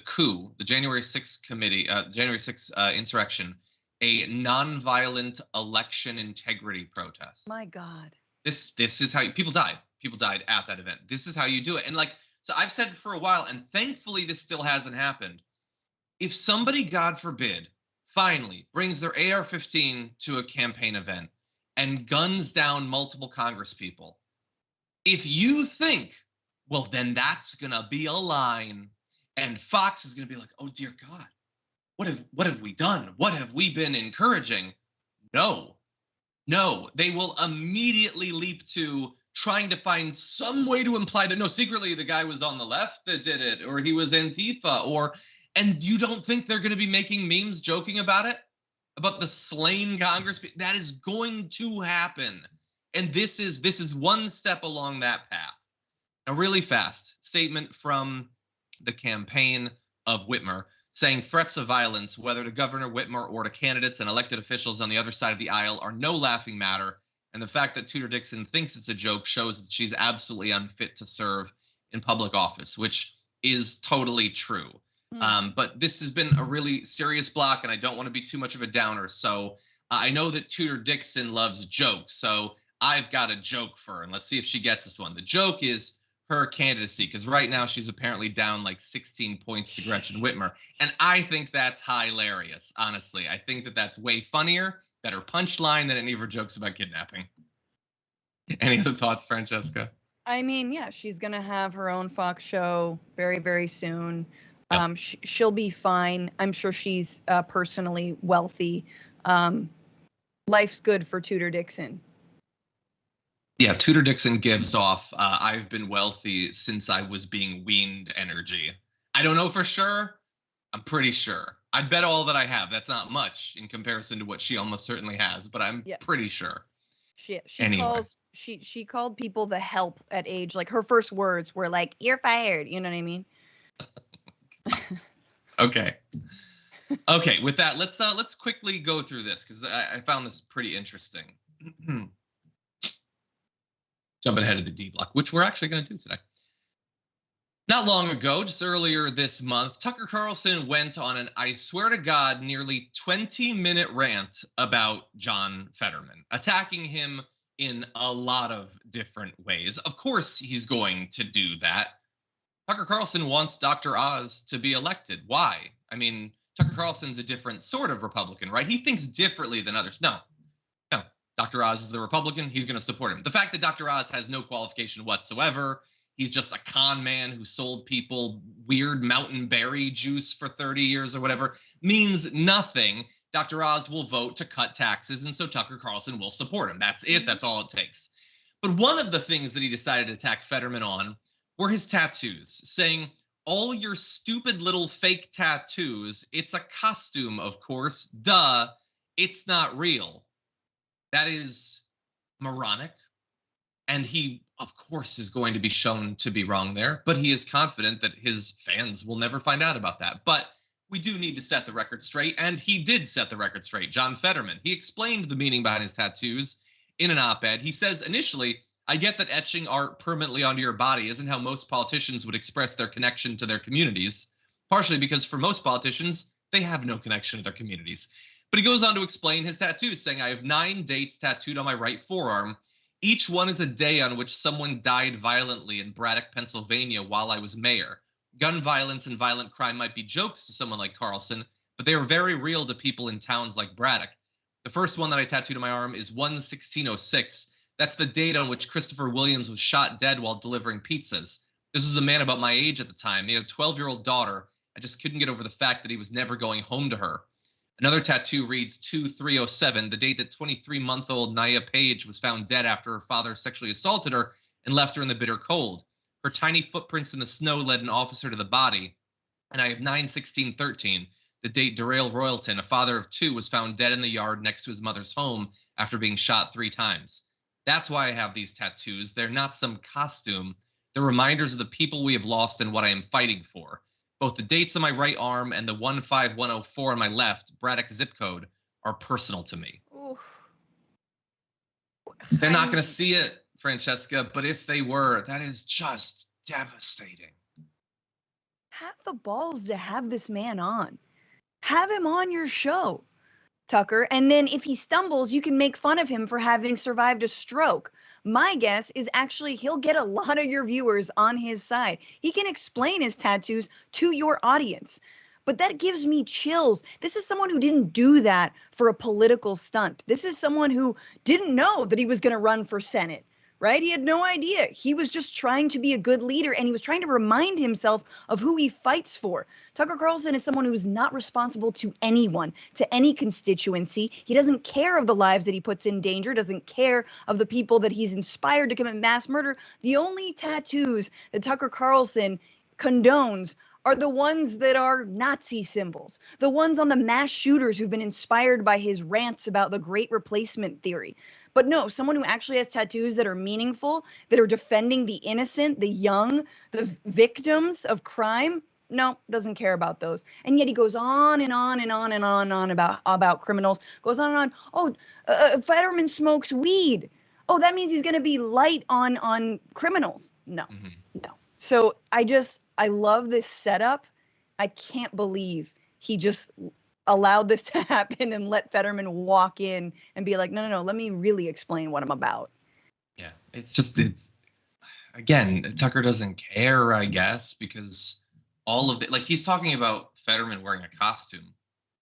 coup, the January 6th committee, January 6th insurrection, a nonviolent election integrity protest. My God. This is how people died. People died at that event. This is how you do it. And like, so I've said for a while, and thankfully this still hasn't happened. If somebody, God forbid, finally brings their AR-15 to a campaign event and guns down multiple Congress people, if you think, well, then that's gonna be a line, and Fox is gonna be like, oh dear God, what have we done? What have we been encouraging? No, they will immediately leap to trying to find some way to imply that no, secretly the guy was on the left that did it, or he was Antifa, and you don't think they're going to be making memes joking about it, about the slain Congress? That is going to happen, and this is one step along that path. Now, really fast statement from the campaign of Whitmer, saying threats of violence, whether to Governor Whitmer or to candidates and elected officials on the other side of the aisle, are no laughing matter. And the fact that Tudor Dixon thinks it's a joke shows that she's absolutely unfit to serve in public office, which is totally true. But this has been a really serious block, and I don't want to be too much of a downer. So I know that Tudor Dixon loves jokes, so I've got a joke for her, and let's see if she gets this one. The joke is her candidacy, because right now she's apparently down like 16 points to Gretchen Whitmer. And I think that's hilarious, honestly. I think that that's way funnier, better punchline than any of her jokes about kidnapping. Any other thoughts, Francesca? I mean, yeah, she's going to have her own Fox show very, very soon. Yep. She'll be fine. I'm sure she's personally wealthy. Life's good for Tudor Dixon. Yeah, Tudor Dixon gives off, I've been wealthy since I was being weaned energy. I don't know for sure. I'm pretty sure. I bet all that I have. That's not much in comparison to what she almost certainly has, but I'm pretty sure. She called people the help at age, like her first words were like, "You're fired." You know what I mean? Okay. With that, let's quickly go through this, because I found this pretty interesting. Jumping ahead of the D block, which we're actually going to do today. Not long ago, just earlier this month, Tucker Carlson went on an, I swear to God, nearly 20-minute rant about John Fetterman, attacking him in a lot of different ways. Of course, he's going to do that. Tucker Carlson wants Dr. Oz to be elected. Why? I mean, Tucker Carlson's a different sort of Republican, right? He thinks differently than others. No. Dr. Oz is the Republican. He's going to support him. The fact that Dr. Oz has no qualification whatsoever, he's just a con man who sold people weird mountain berry juice for 30 years or whatever, means nothing. Dr. Oz will vote to cut taxes, and so Tucker Carlson will support him. That's it. That's all it takes. But one of the things that he decided to attack Fetterman on were his tattoos, saying, all your stupid little fake tattoos, it's a costume, of course. Duh, it's not real. That is moronic, and he, of course, is going to be shown to be wrong there, but he is confident that his fans will never find out about that. But we do need to set the record straight, and he did set the record straight. John Fetterman, he explained the meaning behind his tattoos in an op-ed. He says, initially, I get that etching art permanently onto your body isn't how most politicians would express their connection to their communities, partially because for most politicians, they have no connection to their communities. But he goes on to explain his tattoos, saying, I have 9 dates tattooed on my right forearm. Each one is a day on which someone died violently in Braddock, Pennsylvania while I was mayor. Gun violence and violent crime might be jokes to someone like Carlson, but they are very real to people in towns like Braddock. The first one that I tattooed on my arm is 1/1606. That's the date on which Christopher Williams was shot dead while delivering pizzas. This was a man about my age at the time. He had a 12-year-old daughter. I just couldn't get over the fact that he was never going home to her. Another tattoo reads 2307, the date that 23-month-old Naya Page was found dead after her father sexually assaulted her and left her in the bitter cold. Her tiny footprints in the snow led an officer to the body. And I have 9/16/13, the date Darrell Royalton, a father of 2, was found dead in the yard next to his mother's home after being shot 3 times. That's why I have these tattoos. They're not some costume. They're reminders of the people we have lost and what I am fighting for. Both the dates on my right arm and the 15104 on my left, Braddock zip code, are personal to me. Ooh. They're not going to see it, Francesca, but if they were, that is just devastating. have the balls to have this man on. Have him on your show, Tucker. And then if he stumbles, you can make fun of him for having survived a stroke. My guess is actually he'll get a lot of your viewers on his side. He can explain his tattoos to your audience. But that gives me chills. This is someone who didn't do that for a political stunt. This is someone who didn't know that he was going to run for Senate, right? He had no idea. He was just trying to be a good leader, and he was trying to remind himself of who he fights for. Tucker Carlson is someone who is not responsible to anyone, to any constituency. He doesn't care of the lives that he puts in danger, doesn't care of the people that he's inspired to commit mass murder. The only tattoos that Tucker Carlson condones are the ones that are Nazi symbols, the ones on the mass shooters who've been inspired by his rants about the Great Replacement theory. But no, someone who actually has tattoos that are meaningful, that are defending the innocent, the young, the victims of crime, no, doesn't care about those. And yet he goes on and on and on and on and on about criminals, goes on and on. Oh, Fetterman smokes weed. Oh, that means he's going to be light on criminals. No, no. So I love this setup. I can't believe he just allowed this to happen and let Fetterman walk in and be like, no, let me really explain what I'm about. Yeah, it's again, Tucker doesn't care, I guess, because all of it, like he's talking about Fetterman wearing a costume.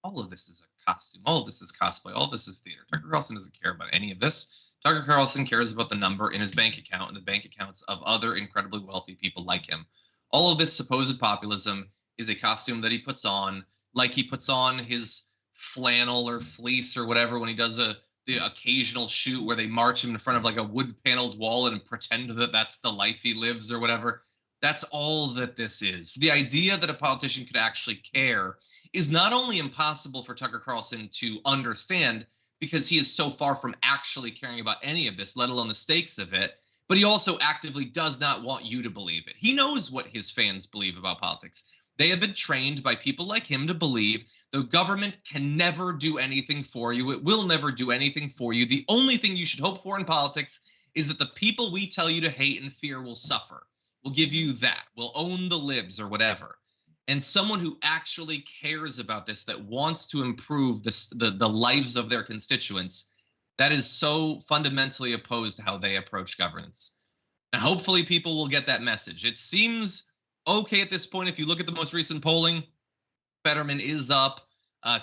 All of this is a costume. All of this is cosplay. All of this is theater. Tucker Carlson doesn't care about any of this. Tucker Carlson cares about the number in his bank account and the bank accounts of other incredibly wealthy people like him. All of this supposed populism is a costume that he puts on, like he puts on his flannel or fleece or whatever when he does the occasional shoot where they march him in front of like a wood-paneled wall and pretend that that's the life he lives or whatever. That's all that this is. The idea that a politician could actually care is not only impossible for Tucker Carlson to understand, because he is so far from actually caring about any of this, let alone the stakes of it, but he also actively does not want you to believe it. He knows what his fans believe about politics. They have been trained by people like him to believe the government can never do anything for you. It will never do anything for you. The only thing you should hope for in politics is that the people we tell you to hate and fear will suffer. We'll give you that. We'll own the libs or whatever. And someone who actually cares about this, that wants to improve the lives of their constituents, that is so fundamentally opposed to how they approach governance. And hopefully people will get that message. It seems okay at this point. If you look at the most recent polling, Fetterman is up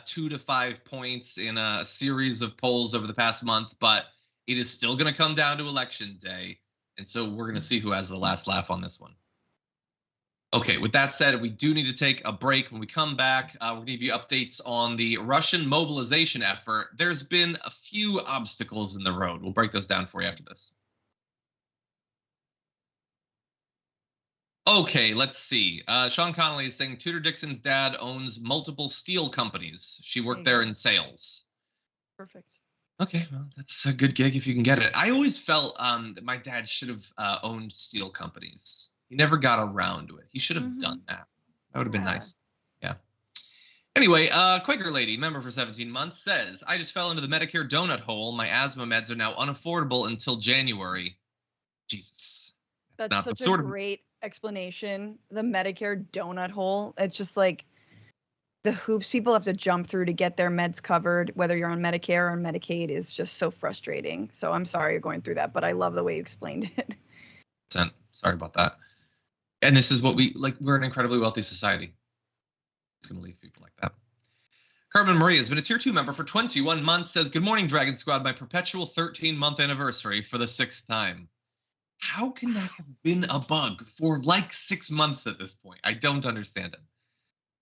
2 to 5 points in a series of polls over the past month, but it is still going to come down to election day. And so we're going to see who has the last laugh on this one. Okay, with that said, we do need to take a break. When we come back, we'll give you updates on the Russian mobilization effort. There's been a few obstacles in the road. We'll break those down for you after this. Okay, let's see. Sean Connolly is saying Tudor Dixon's dad owns multiple steel companies. She worked there in sales. Perfect. Okay, well, that's a good gig if you can get it. I always felt that my dad should have owned steel companies. He never got around to it. He should have done that. That would have been nice. Yeah. Anyway, Quaker Lady, member for 17 months, says, I just fell into the Medicare donut hole. My asthma meds are now unaffordable until January. Jesus. That's such a great explanation. The Medicare donut hole. It's just like the hoops people have to jump through to get their meds covered, whether you're on Medicare or Medicaid, is just so frustrating. So I'm sorry you're going through that, but I love the way you explained it. Sorry about that. And this is what we're an incredibly wealthy society. It's going to leave people like that. Carmen Marie has been a tier 2 member for 21 months, says, good morning, Dragon Squad, my perpetual 13-month anniversary for the 6th time. How can that have been a bug for like 6 months at this point? I don't understand it.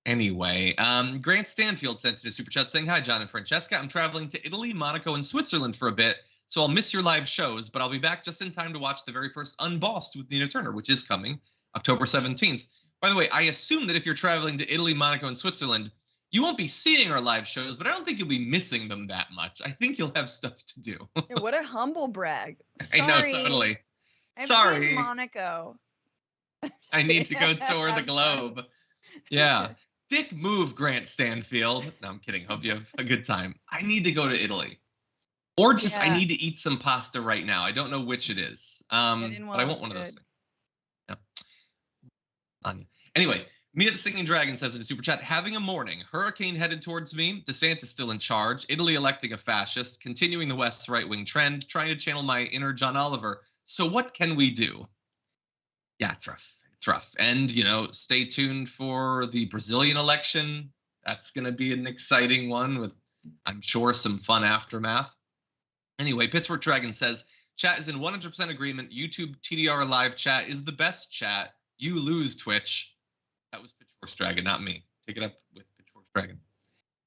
Anyway, Grant Stanfield sent in a super chat saying, hi, John and Francesca. I'm traveling to Italy, Monaco, and Switzerland for a bit, so I'll miss your live shows, but I'll be back just in time to watch the very first Unbossed with Nina Turner, which is coming October 17th. By the way, I assume that if you're traveling to Italy, Monaco, and Switzerland, you won't be seeing our live shows, but I don't think you'll be missing them that much. I think you'll have stuff to do. Yeah, what a humble brag. Sorry. I know, totally. I'm in Monaco. I need to go tour the globe. Yeah. Dick move, Grant Stanfield. No, I'm kidding. Hope you have a good time. I need to go to Italy. Or just I need to eat some pasta right now. I don't know which it is. But I want one of those things. Yeah. Anyway, Mina the Singing Dragon says in a super chat, having a morning, hurricane headed towards me, DeSantis still in charge, Italy electing a fascist, continuing the West's right-wing trend, trying to channel my inner John Oliver. So what can we do? Yeah, it's rough. It's rough. And, you know, stay tuned for the Brazilian election. That's going to be an exciting one with, I'm sure, some fun aftermath. Anyway, Pittsburgh Dragon says, chat is in 100% agreement. YouTube TDR live chat is the best chat. You lose, Twitch. That was Pitchfork's Dragon, not me. Take it up with Pitchfork's Dragon.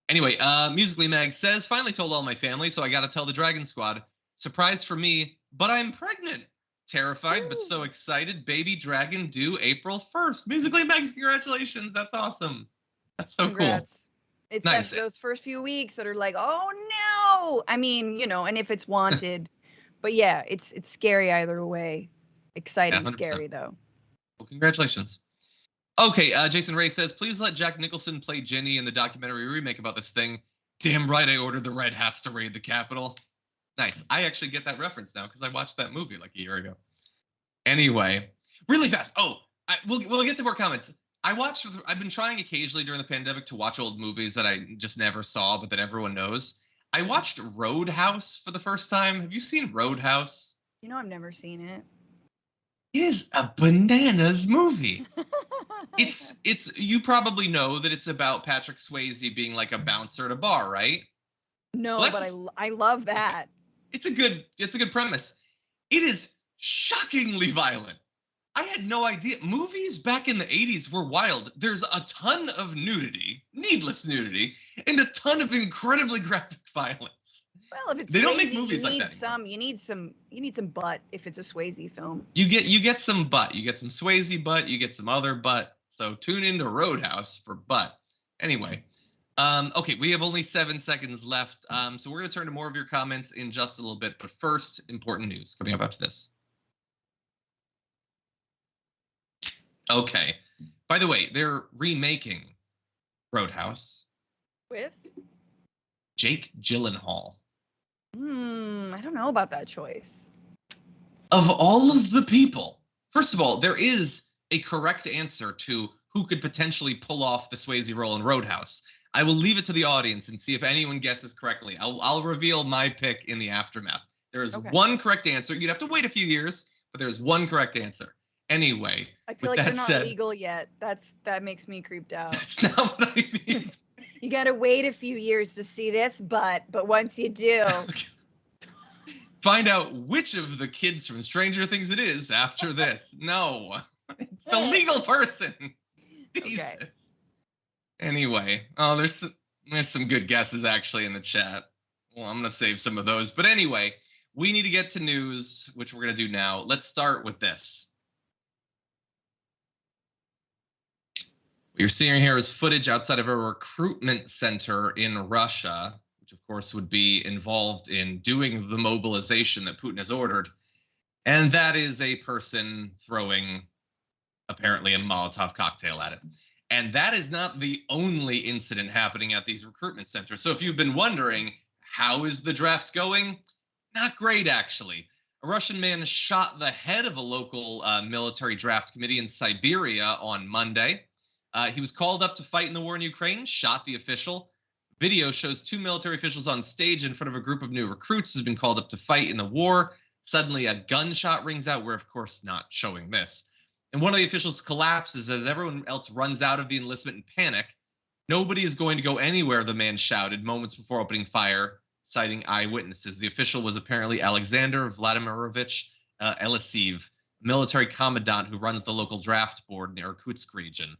Anyway, Musically Mag says, finally told all my family, so I got to tell the Dragon Squad. Surprise for me, but I'm pregnant. Terrified, but so excited. Baby dragon due April 1st. Musically Mag's, congratulations. That's awesome. That's so Congrats. cool. It's Nice. those first few weeks that are like, oh no. I mean, you know, and if it's wanted, but yeah, it's scary either way. Exciting, Yeah, 100%. scary though. Well, congratulations. Okay, Jason Ray says, please let Jack Nicholson play Ginny in the documentary remake about this thing. Damn right I ordered the Red Hats to raid the Capitol. Nice. I actually get that reference now because I watched that movie like a year ago. Anyway, really fast. Oh, we'll get to more comments. I've been trying occasionally during the pandemic to watch old movies that I just never saw, but that everyone knows. I watched Roadhouse for the first time. Have you seen Roadhouse? You know, I've never seen it. It is a bananas movie. It's you probably know that it's about Patrick Swayze being like a bouncer at a bar, right? No, Well, but I love that. It's a good premise. It is shockingly violent. I had no idea. Movies back in the 80s were wild. There's a ton of nudity, needless nudity, and a ton of incredibly graphic violence. Well, if it's They don't make Swayze, movies like you need that you need some butt if it's a Swayze film. You get some butt. You get some Swayze butt. You get some other butt. So tune into Roadhouse for butt. Anyway, okay, we have only 7 seconds left. So we're going to turn to more of your comments in just a little bit. But first, important news coming up after this. Okay. By the way, they're remaking Roadhouse. With? Jake Gyllenhaal. I don't know about that choice. Of all of the people, first of all, there is a correct answer to who could potentially pull off the Swayze role in Roadhouse. I will leave it to the audience and see if anyone guesses correctly. I'll reveal my pick in the aftermath. There is one correct answer. You'd have to wait a few years, but there's one correct answer. Anyway, I feel like they're not legal yet. That makes me creeped out. That's not what I mean. You gotta wait a few years to see this but once you do. Find out which of the kids from Stranger Things it is after this. No, it's the legal person. Jesus. Okay. Anyway, there's some good guesses actually in the chat. Well, I'm gonna save some of those. But anyway, we need to get to news, which we're gonna do now. Let's start with this. What you're seeing here is footage outside of a recruitment center in Russia, which of course would be involved in doing the mobilization that Putin has ordered. And that is a person throwing apparently a Molotov cocktail at it. And that is not the only incident happening at these recruitment centers. So if you've been wondering, how is the draft going? Not great, actually. A Russian man shot the head of a local military draft committee in Siberia on Monday. He was called up to fight in the war in Ukraine, shot the official. Video shows 2 military officials on stage in front of a group of new recruits who's been called up to fight in the war. Suddenly a gunshot rings out. We're, of course, not showing this. And one of the officials collapses as everyone else runs out of the enlistment in panic. Nobody is going to go anywhere, the man shouted moments before opening fire, citing eyewitnesses. The official was apparently Alexander Vladimirovich Elisiv, military commandant who runs the local draft board in the Irkutsk region.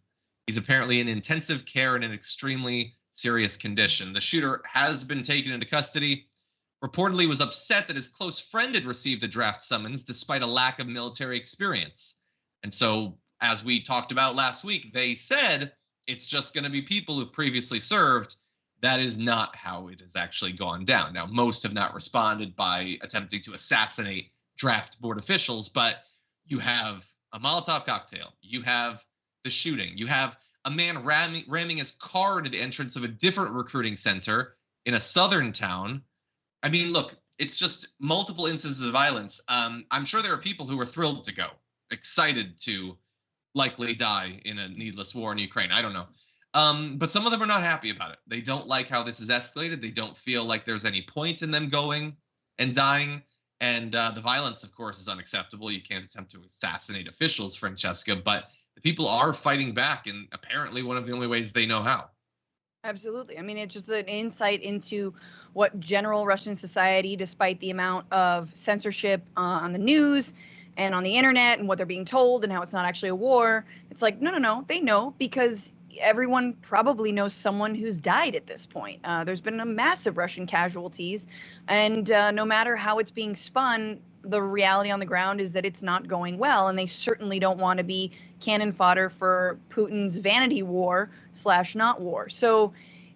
He's apparently in intensive care in an extremely serious condition. The shooter has been taken into custody. Reportedly was upset that his close friend had received a draft summons despite a lack of military experience. And so, as we talked about last week, they said it's just going to be people who've previously served. That is not how it has actually gone down. Now, most have not responded by attempting to assassinate draft board officials, but you have a Molotov cocktail. You have the shooting. You have a man ramming his car into the entrance of a different recruiting center in a southern town. I mean, look, it's just multiple instances of violence. I'm sure there are people who are thrilled to go, excited to likely die in a needless war in Ukraine. I don't know. But some of them are not happy about it. They don't like how this is escalated. They don't feel like there's any point in them going and dying. And the violence, of course, is unacceptable. You can't attempt to assassinate officials, Francesca, but the people are fighting back, and apparently one of the only ways they know how. Absolutely. I mean, it's just an insight into what general Russian society, despite the amount of censorship on the news and on the internet and what they're being told and how it's not actually a war, it's like, no, they know, because everyone probably knows someone who's died at this point. There's been a massive Russian casualties, and no matter how it's being spun, the reality on the ground is that it's not going well, and they certainly don't want to be cannon fodder for Putin's vanity war / not war. So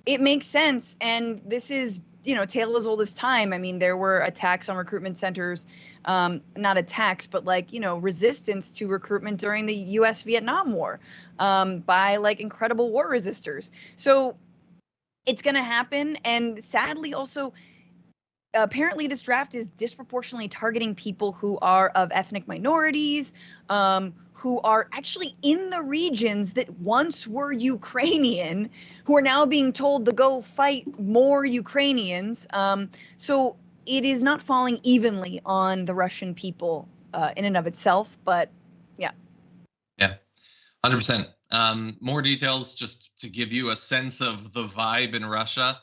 it makes sense, and this is, tale as old as time. I mean, there were attacks on recruitment centers, not attacks, but resistance to recruitment during the U.S. Vietnam War by incredible war resistors. So it's going to happen, and sadly also, apparently this draft is disproportionately targeting people who are of ethnic minorities, who are actually in the regions that once were Ukrainian, who are now being told to go fight more Ukrainians. So it is not falling evenly on the Russian people in and of itself, but yeah. Yeah, 100%. More details just to give you a sense of the vibe in Russia.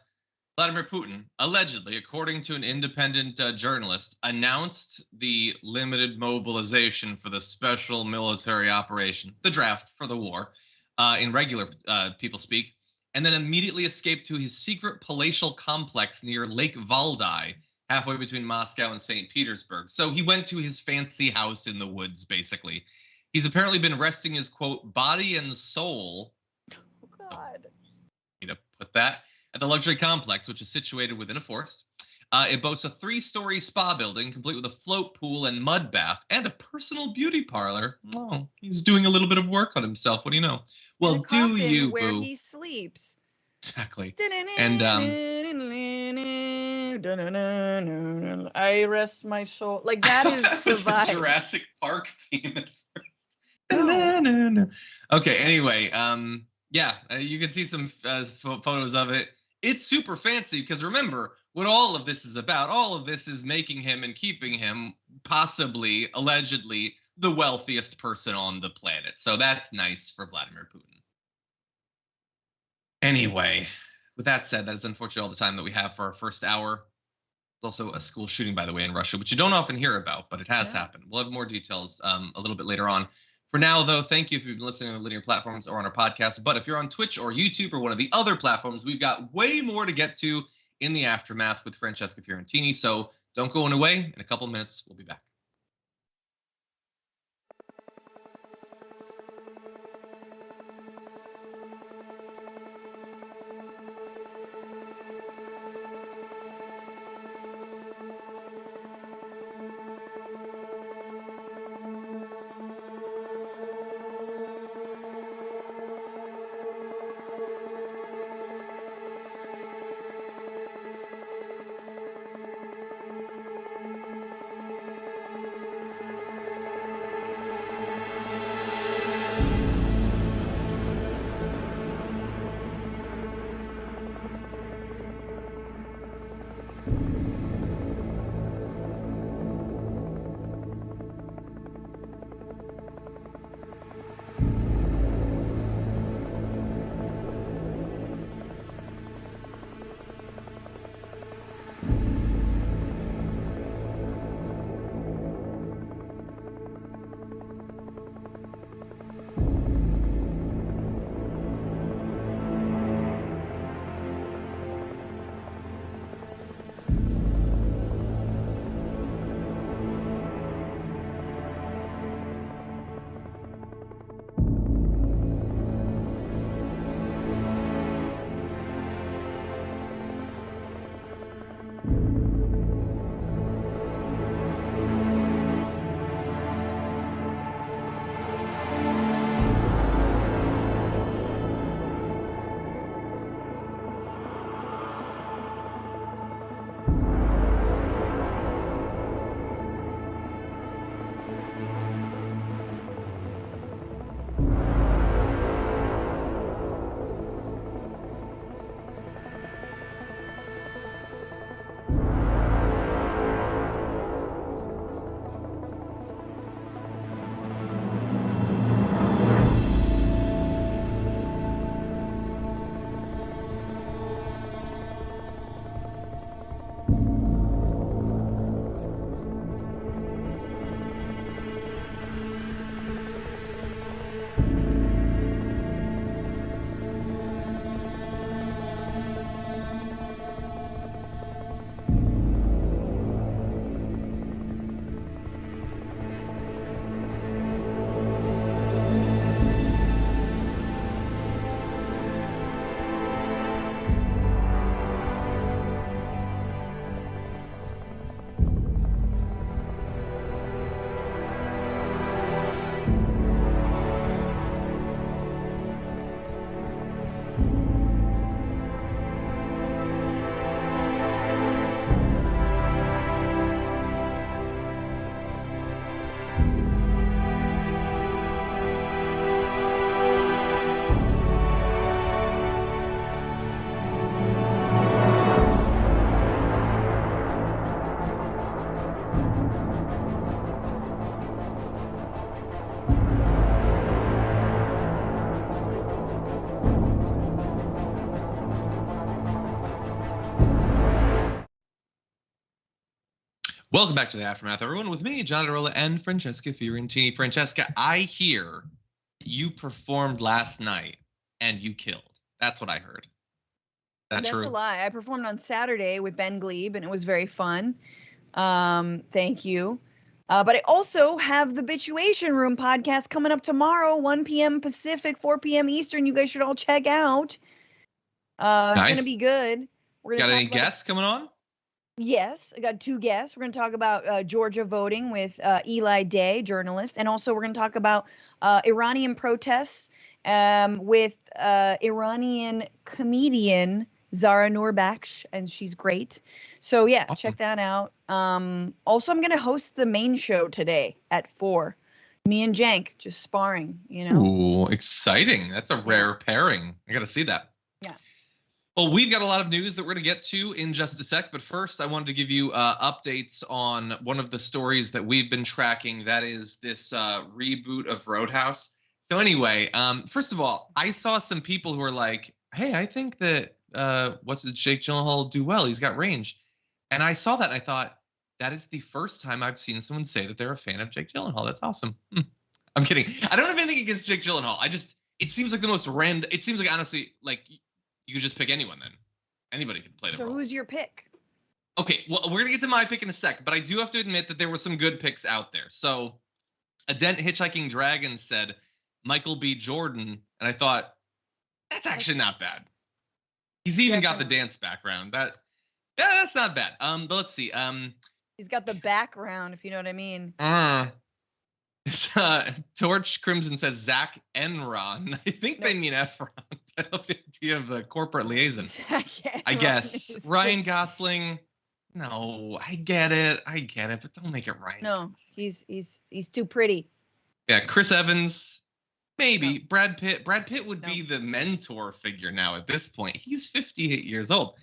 Vladimir Putin, allegedly, according to an independent journalist, announced the limited mobilization for the special military operation, the draft for the war, in regular people speak, and then immediately escaped to his secret palatial complex near Lake Valdai, halfway between Moscow and St. Petersburg. So he went to his fancy house in the woods, basically. He's apparently been resting his, quote, body and soul. Oh, God. To put that. At the luxury complex, which is situated within a forest. It boasts a 3-story spa building, complete with a float pool and mud bath, and a personal beauty parlor. Oh, he's doing a little bit of work on himself. What do you know? Well, And a do coffin you, where boo? he sleeps. Exactly. And I rest my soul. Like, that is that the was the vibe. Jurassic Park theme at first. No. Okay. Anyway, yeah, you can see some photos of it. It's super fancy because remember what all of this is about. All of this is making him and keeping him possibly, allegedly, the wealthiest person on the planet. So that's nice for Vladimir Putin. Anyway, with that said, that is unfortunately all the time that we have for our first hour. There's also a school shooting, by the way, in Russia, which you don't often hear about, but it has happened. We'll have more details a little bit later on. For now, though, thank you if you've been listening on the linear platforms or on our podcast. But if you're on Twitch or YouTube or one of the other platforms, we've got way more to get to in the aftermath with Francesca Fiorentini. So don't go away. In a couple of minutes, we'll be back. Welcome back to the Aftermath, everyone, with me, John Iadarola, and Francesca Fiorentini. Francesca, I hear you performed last night and you killed. That's what I heard. That's true? a lie. I performed on Saturday with Ben Glebe, and it was very fun. Thank you. But I also have the Bitchuation Room podcast coming up tomorrow, 1 p.m. Pacific, 4 p.m. Eastern. You guys should all check out. It's going to be good. We're gonna Got any guests coming on? Yes, I got 2 guests. We're going to talk about Georgia voting with Eli Day, journalist, and also we're going to talk about Iranian protests with Iranian comedian Zara Nourbakhsh, and she's great. So yeah, Awesome. Check that out. Also, I'm going to host the main show today at 4. Me and Jank just sparring, Ooh, exciting. That's a rare pairing. I got to see that. Yeah. Well, we've got a lot of news that we're going to get to in just a sec, but first I wanted to give you updates on one of the stories that we've been tracking. That is this reboot of Roadhouse. So anyway, first of all, I saw some people who were like, hey, I think that Jake Gyllenhaal do well. He's got range. And I saw that and I thought, that is the first time I've seen someone say that they're a fan of Jake Gyllenhaal. That's awesome. I'm kidding. I don't have anything against Jake Gyllenhaal. It seems like the most random. It seems like, honestly, like you could just pick anyone then. Anybody could play the role. So who's your pick? Okay, well, we're going to get to my pick in a sec, but I do have to admit that there were some good picks out there. So Adent Hitchhiking Dragon said Michael B. Jordan, and I thought, that's actually not bad. He's even got the dance background. That's not bad. But let's see. He's got the background, if you know what I mean. Torch Crimson says Zach Enron. I think they mean Efron. I love the idea of the corporate liaison. I guess. Ryan Gosling. No, I get it, but don't make it Ryan. No, he's too pretty. Yeah, Chris Evans. Maybe. No. Brad Pitt would be the mentor figure now at this point. He's 58 years old.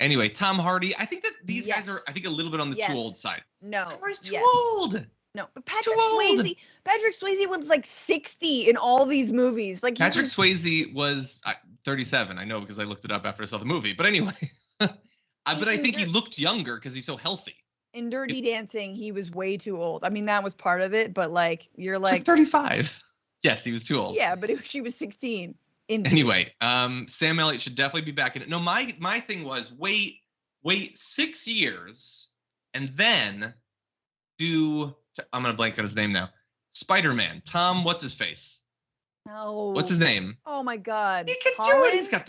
Anyway, Tom Hardy. I think that these guys are, a little bit on the too old side. No. Tom Hardy's too old. No, but Patrick Swayze was like 60 in all these movies. Like Patrick Swayze was 37. I know because I looked it up after I saw the movie. But anyway, but I think he looked younger because he's so healthy. In Dirty Dancing, he was way too old. I mean, that was part of it, but like you're like 35. Yes, he was too old. Yeah, but she was 16. Anyway, Sam Elliott should definitely be back in it. No, my thing was wait 6 years and then do. I'm gonna blank on his name now. Spider-Man. Tom, what's his face? No. What's his name? Oh my God. He can do it. He's got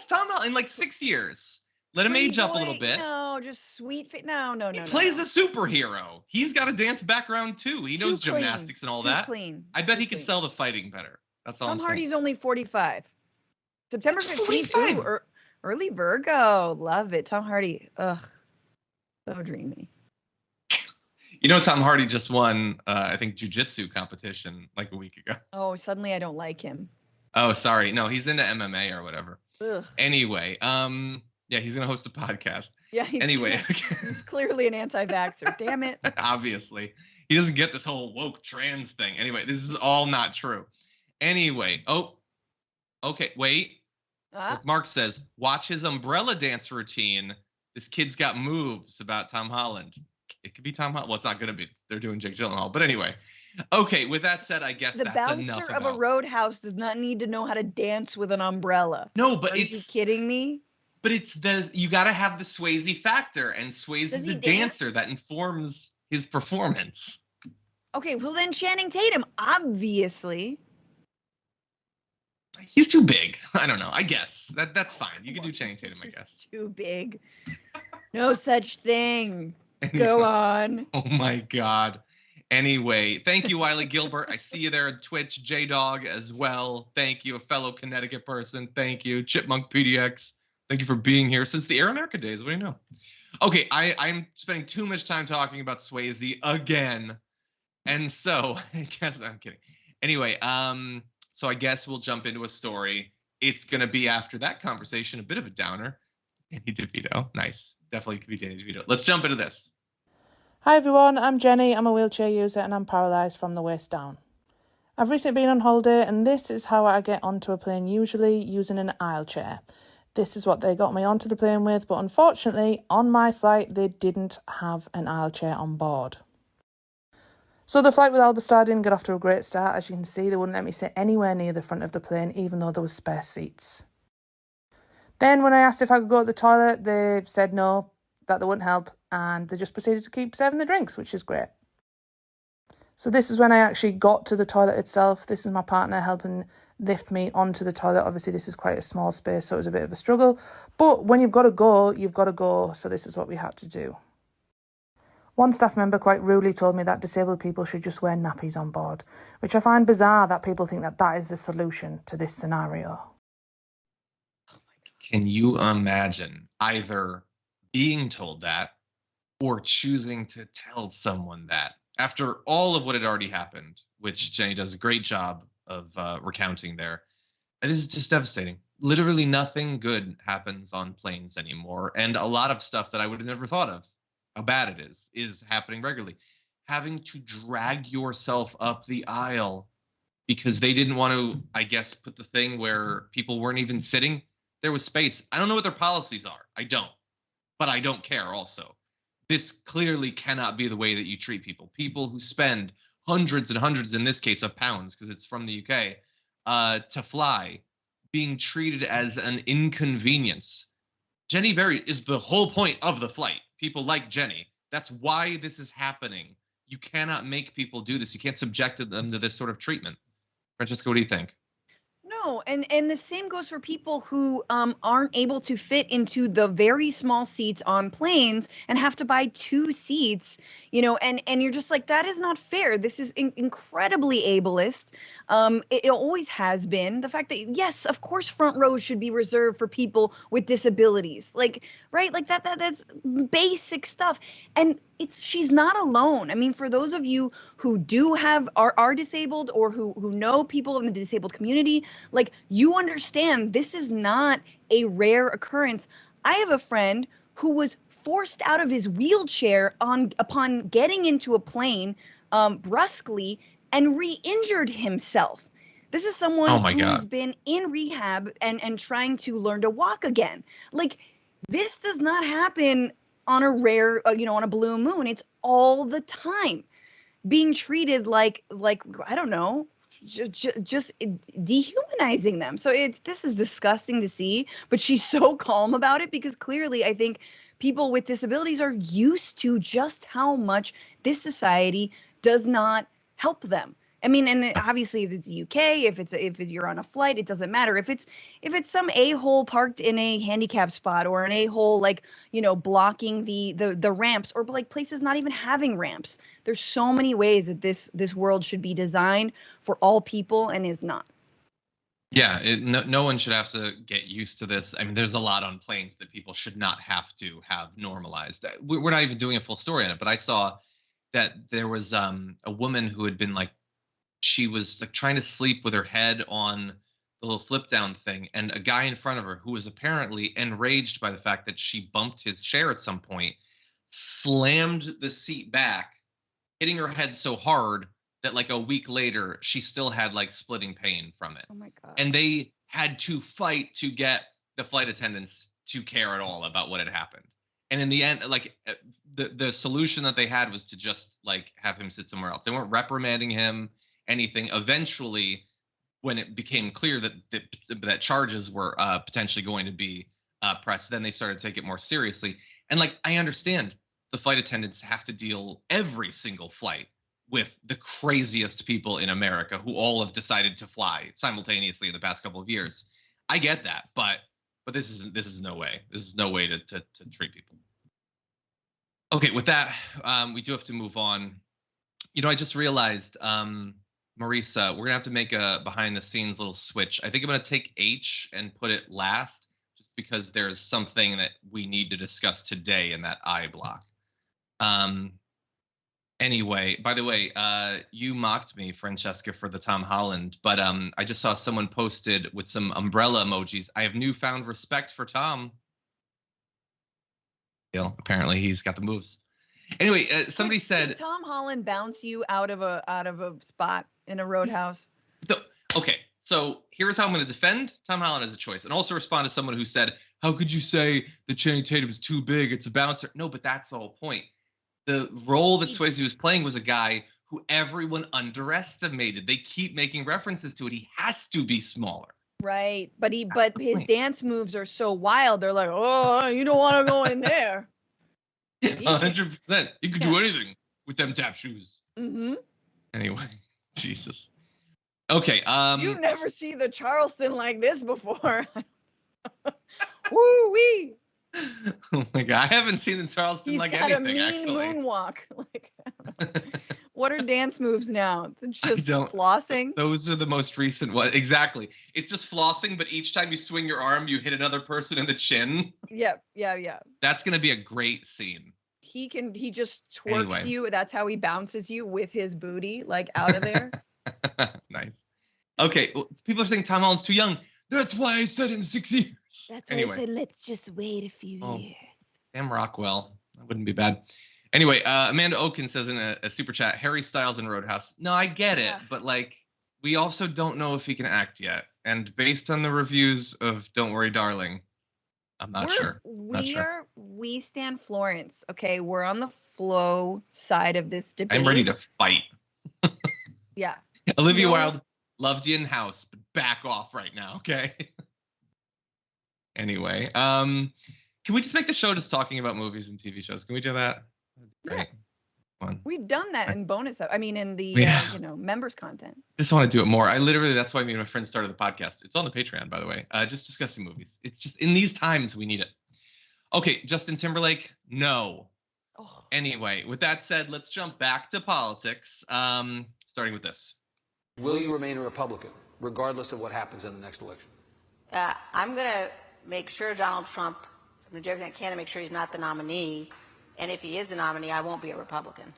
Tom in like 6 years. Let him age up a little bit. No, just sweet fit. No. He plays a superhero. He's got a dance background too. He knows gymnastics and all that. Clean. I bet he could sell the fighting better. That's all I'm saying. Tom Hardy's only 45. September 15th. Ooh, early Virgo. Love it. Tom Hardy. Ugh. So dreamy. You know, Tom Hardy just won, I think, jiu-jitsu competition like a week ago. Oh, suddenly I don't like him. Oh, sorry. No, he's into MMA or whatever. Ugh. Anyway, yeah, he's going to host a podcast. Yeah, he's clearly an anti-vaxxer. Damn it. Obviously. He doesn't get this whole woke trans thing. Anyway, this is all not true. Anyway, okay, wait. Mark says, watch his umbrella dance routine. This kid's got moves about Tom Holland. It could be Tom Holland. Well, it's not going to be. They're doing Jake Gyllenhaal. But anyway. Okay, with that said, I guess that's enough. The bouncer of a roadhouse does not need to know how to dance with an umbrella. No, but Are you kidding me? But you got to have the Swayze factor, and Swayze is a dancer that informs his performance. Okay, well then Channing Tatum, obviously. He's too big. I don't know. I guess that's fine. You can do Channing Tatum, I guess. Too big. No such thing. Go on. Oh my God. Anyway, thank you, Wiley Gilbert. I see you there on Twitch. J-Dog as well. Thank you, a fellow Connecticut person. Thank you, Chipmunk PDX. Thank you for being here since the Air America days. What do you know? Okay, I'm spending too much time talking about Swayze again. And so, I guess I'm kidding. Anyway, so I guess we'll jump into a story. It's going to be after that conversation, a bit of a downer. Danny DeVito. Nice. Definitely could be Danny DeVito. Let's jump into this. Hi everyone, I'm Jenny. I'm a wheelchair user and I'm paralysed from the waist down. I've recently been on holiday and this is how I get onto a plane, usually using an aisle chair. This is what they got me onto the plane with, but unfortunately, on my flight, they didn't have an aisle chair on board. So the flight with Albastar didn't get off to a great start. As you can see, they wouldn't let me sit anywhere near the front of the plane, even though there was spare seats. Then when I asked if I could go to the toilet, they said no, that they wouldn't help, and they just proceeded to keep serving the drinks, which is great. So this is when I actually got to the toilet itself. This is my partner helping lift me onto the toilet. Obviously, this is quite a small space, so it was a bit of a struggle. But when you've got to go, you've got to go. So this is what we had to do. One staff member quite rudely told me that disabled people should just wear nappies on board, which I find bizarre that people think that that is the solution to this scenario. Can you imagine either being told that or choosing to tell someone that after all of what had already happened, which Jenny does a great job of recounting there? It is just devastating. Literally nothing good happens on planes anymore. And a lot of stuff that I would have never thought of, how bad it is happening regularly. Having to drag yourself up the aisle because they didn't want to, I guess, put the thing where people weren't even sitting. There was space. I don't know what their policies are. I don't. But I don't care also. This clearly cannot be the way that you treat people. People who spend hundreds and hundreds, in this case, of pounds, because it's from the UK, to fly, being treated as an inconvenience. Jenny Berry is the whole point of the flight. People like Jenny. That's why this is happening. You cannot make people do this. You can't subject them to this sort of treatment. Francesca, what do you think? No, and the same goes for people who aren't able to fit into the very small seats on planes and have to buy 2 seats, and you're just like, that is not fair. This is incredibly ableist. It always has been. The fact that, yes, of course, front rows should be reserved for people with disabilities, right? Like that's basic stuff. And she's not alone. I mean, for those of you who are disabled or who know people in the disabled community, like, you understand this is not a rare occurrence. I have a friend who was forced out of his wheelchair upon getting into a plane brusquely and re-injured himself. This is someone who has been in rehab and trying to learn to walk again. Like, this does not happen on a rare, on a blue moon. It's all the time being treated like I don't know, just dehumanizing them. So this is disgusting to see, but she's so calm about it because clearly I think people with disabilities are used to just how much this society does not help them. I mean, and obviously, if it's the UK, if you're on a flight, it doesn't matter. If it's some a-hole parked in a handicap spot or an a-hole blocking the ramps, or like places not even having ramps. There's so many ways that this world should be designed for all people and is not. Yeah, no one should have to get used to this. I mean, there's a lot on planes that people should not have to have normalized. We're not even doing a full story on it, but I saw that there was a woman who had been she was trying to sleep with her head on the little flip down thing, and a guy in front of her who was apparently enraged by the fact that she bumped his chair at some point, slammed the seat back, hitting her head so hard that a week later she still had splitting pain from it. Oh my God. And they had to fight to get the flight attendants to care at all about what had happened. And in the end, the solution that they had was to just have him sit somewhere else. They weren't reprimanding him, anything. Eventually, when it became clear that charges were potentially going to be pressed, then they started to take it more seriously. And I understand the flight attendants have to deal every single flight with the craziest people in America who all have decided to fly simultaneously in the past couple of years. I get that, but this is no way. This is no way to treat people. Okay, with that, we do have to move on. I just realized, Marisa, we're gonna have to make a behind the scenes little switch. I think I'm gonna take H and put it last, just because there's something that we need to discuss today in that I block. Anyway, by the way, you mocked me, Francesca, for the Tom Holland, but I just saw someone posted with some umbrella emojis. I have newfound respect for Tom. Apparently he's got the moves. Anyway, somebody said, did Tom Holland bounce you out of a spot in a roadhouse? Okay, So here's how I'm going to defend Tom Holland as a choice, and also respond to someone who said, how could you say that Channing Tatum's too big? It's a bouncer. No, but that's the whole point. The role that Swayze was playing was a guy who everyone underestimated. They keep making references to it. He has to be smaller. Right. But his dance moves are so wild. They're like, oh, you don't want to go in there. 100%. You could do anything with them tap shoes. Mm-hmm. Anyway, Jesus. Okay. You never see the Carlson like this before. Woo wee. Oh my God, I haven't seen the Charleston like anything. He's got a mean moonwalk. Like, I don't know. What are dance moves now? Just flossing? Those are the most recent ones. Exactly. It's just flossing, but each time you swing your arm, you hit another person in the chin. Yep. Yeah. That's gonna be a great scene. He just twerks you. That's how he bounces you with his booty, like out of there. Nice. Okay, well, people are saying Tom Holland's too young. That's why I said in 6 years. That's why I said let's just wait a few years. Damn Rockwell. That wouldn't be bad. Anyway, Amanda Oken says in a super chat, Harry Styles in Roadhouse. No, I get it, but like we also don't know if he can act yet. And based on the reviews of Don't Worry, Darling, I'm not sure. We stand Florence. Okay, we're on the Flo side of this debate. I'm ready to fight. Yeah. Olivia Wilde, loved you in house, but back off right now, okay? Anyway, can we just make the show just talking about movies and TV shows? Can we do that? Great. Fun. We've done that in bonus. I mean, in the members content. Just want to do it more. That's why me and my friends started the podcast. It's on the Patreon, by the way. Just discussing movies. It's just in these times we need it. Okay, Justin Timberlake, no. Oh. Anyway, with that said, let's jump back to politics. Starting with this. Will you remain a Republican, regardless of what happens in the next election? I'm going to make sure Donald Trump, I'm going to do everything I can to make sure he's not the nominee. And if he is the nominee, I won't be a Republican.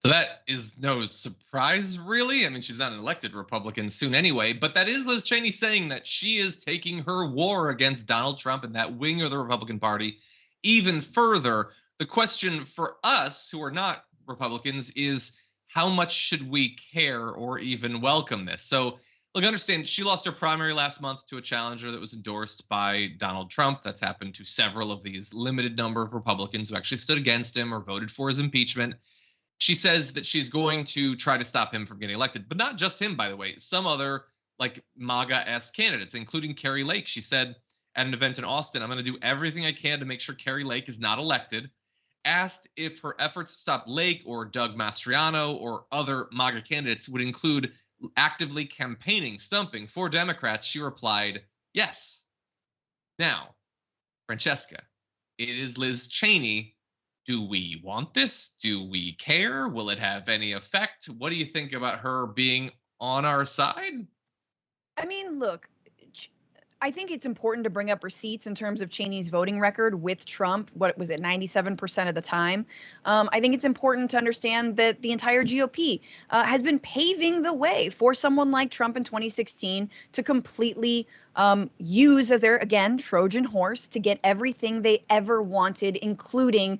So that is no surprise, really. I mean, she's not an elected Republican soon anyway, but that is Liz Cheney saying that she is taking her war against Donald Trump and that wing of the Republican Party even further. The question for us who are not Republicans is, how much should we care or even welcome this? So look, understand, she lost her primary last month to a challenger that was endorsed by Donald Trump. That's happened to several of these limited number of Republicans who actually stood against him or voted for his impeachment. She says that she's going to try to stop him from getting elected, but not just him, by the way. Some other like MAGA-esque candidates, including Carrie Lake. She said at an event in Austin, I'm going to do everything I can to make sure Carrie Lake is not elected. Asked if her efforts to stop Lake or Doug Mastriano or other MAGA candidates would include actively campaigning, stumping for Democrats, she replied, yes. Now, Francesca, it is Liz Cheney. Do we want this? Do we care? Will it have any effect? What do you think about her being on our side? I mean, look, I think it's important to bring up receipts in terms of Cheney's voting record with Trump. What was it, 97% of the time? I think it's important to understand that the entire GOP has been paving the way for someone like Trump in 2016 to completely use as their, again, Trojan horse to get everything they ever wanted, including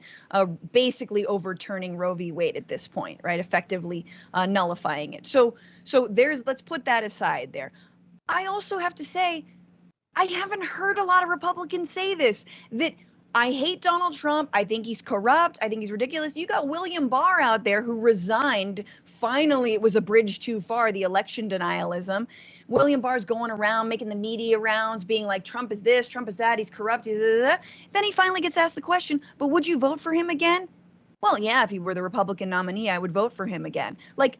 basically overturning Roe v. Wade at this point, right? Effectively nullifying it. So let's put that aside there. I also have to say, I haven't heard a lot of Republicans say this, that I hate Donald Trump. I think he's corrupt. I think he's ridiculous. You got William Barr out there who resigned. Finally, it was a bridge too far, the election denialism. William Barr's going around making the media rounds, being like, Trump is this, Trump is that, he's corrupt. Then he finally gets asked the question, but would you vote for him again? Well, yeah, if he were the Republican nominee, I would vote for him again. Like,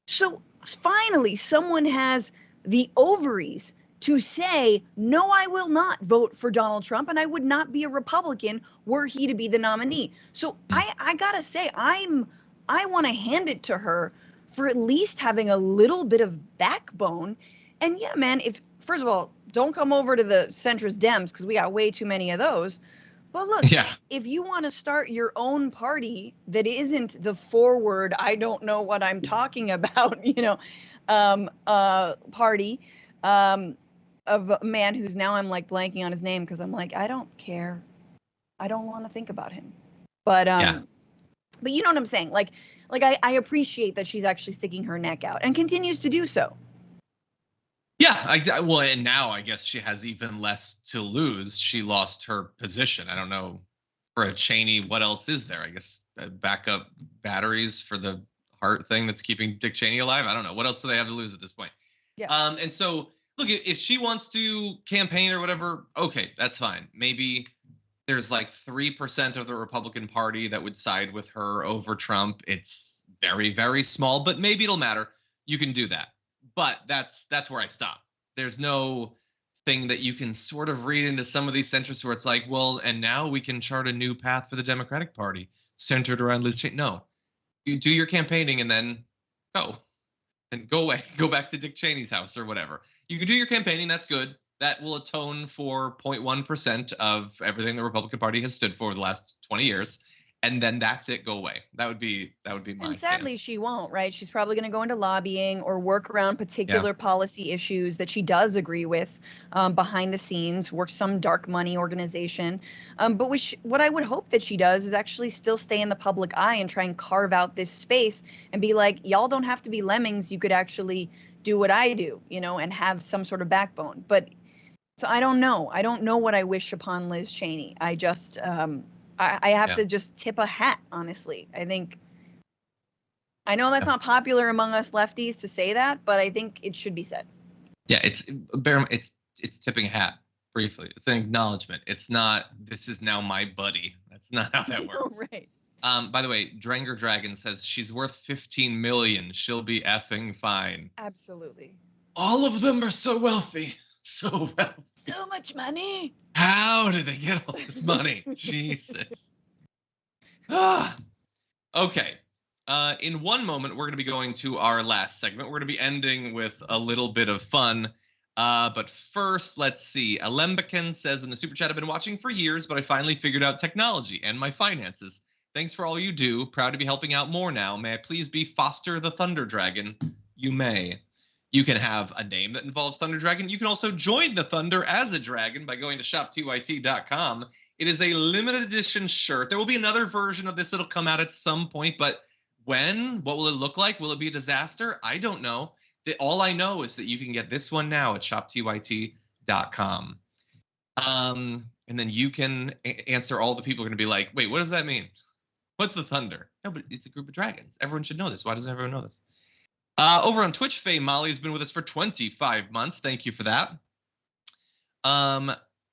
so finally, someone has the ovaries to say, no, I will not vote for Donald Trump, and I would not be a Republican were he to be the nominee. So I gotta say, I want to hand it to her for at least having a little bit of backbone. And yeah, man, first of all, don't come over to the centrist Dems because we got way too many of those. But look, if you want to start your own party that isn't the forward, I don't know what I'm talking about, party, of a man who's now I'm like blanking on his name because I'm like, I don't care. I don't want to think about him. But you know what I'm saying? Like Like, I appreciate that she's actually sticking her neck out and continues to do so. Yeah, well, and now I guess she has even less to lose. She lost her position. I don't know, for a Cheney, what else is there? I guess backup batteries for the heart thing that's keeping Dick Cheney alive. I don't know. What else do they have to lose at this point? Yeah. And so, look, if she wants to campaign or whatever, okay, that's fine. Maybe there's like 3% of the Republican Party that would side with her over Trump. It's very, very small, but maybe it'll matter. You can do that. But that's where I stop. There's no thing that you can sort of read into some of these centrists where it's like, well, and now we can chart a new path for the Democratic Party centered around Liz Cheney. No, you do your campaigning and then go. And go away. Go back to Dick Cheney's house or whatever. You can do your campaigning. That's good. That will atone for 0.1% of everything the Republican Party has stood for the last 20 years. And then that's it. Go away. That would be my And sadly, stance. she won't, right? She's probably going to go into lobbying or work around particular policy issues that she does agree with behind the scenes, work some dark money organization. But what I would hope that she does is actually still stay in the public eye and try and carve out this space and be like, y'all don't have to be lemmings. You could actually do what I do, and have some sort of backbone. But so I don't know. I don't know what I wish upon Liz Cheney. I just I have to just tip a hat, honestly. I know that's not popular among us lefties to say that, but I think it should be said. Yeah, it's tipping a hat briefly. It's an acknowledgement. It's not, this is now my buddy. That's not how that works. Right. By the way, Dranger Dragon says she's worth 15 million. She'll be effing fine. Absolutely. All of them are so wealthy. So wealthy. So much money. How did they get all this money? Jesus. Okay. In one moment, we're going to be going to our last segment. We're going to be ending with a little bit of fun. But first, let's see. Alembican says in the super chat, I've been watching for years, but I finally figured out technology and my finances. Thanks for all you do. Proud to be helping out more now. May I please be Foster the Thunder Dragon? You may. You can have a name that involves Thunder Dragon. You can also join the Thunder as a dragon by going to shop2yt.com. It is a limited edition shirt. There will be another version of this that'll come out at some point, but when? What will it look like? Will it be a disaster? I don't know. All I know is that you can get this one now at shop2yt.com. And then you can answer all the people who are going to be like, wait, what does that mean? What's the Thunder? No, but it's a group of dragons. Everyone should know this. Why doesn't everyone know this? Over on Twitch, Faye Molly's been with us for 25 months. Thank you for that.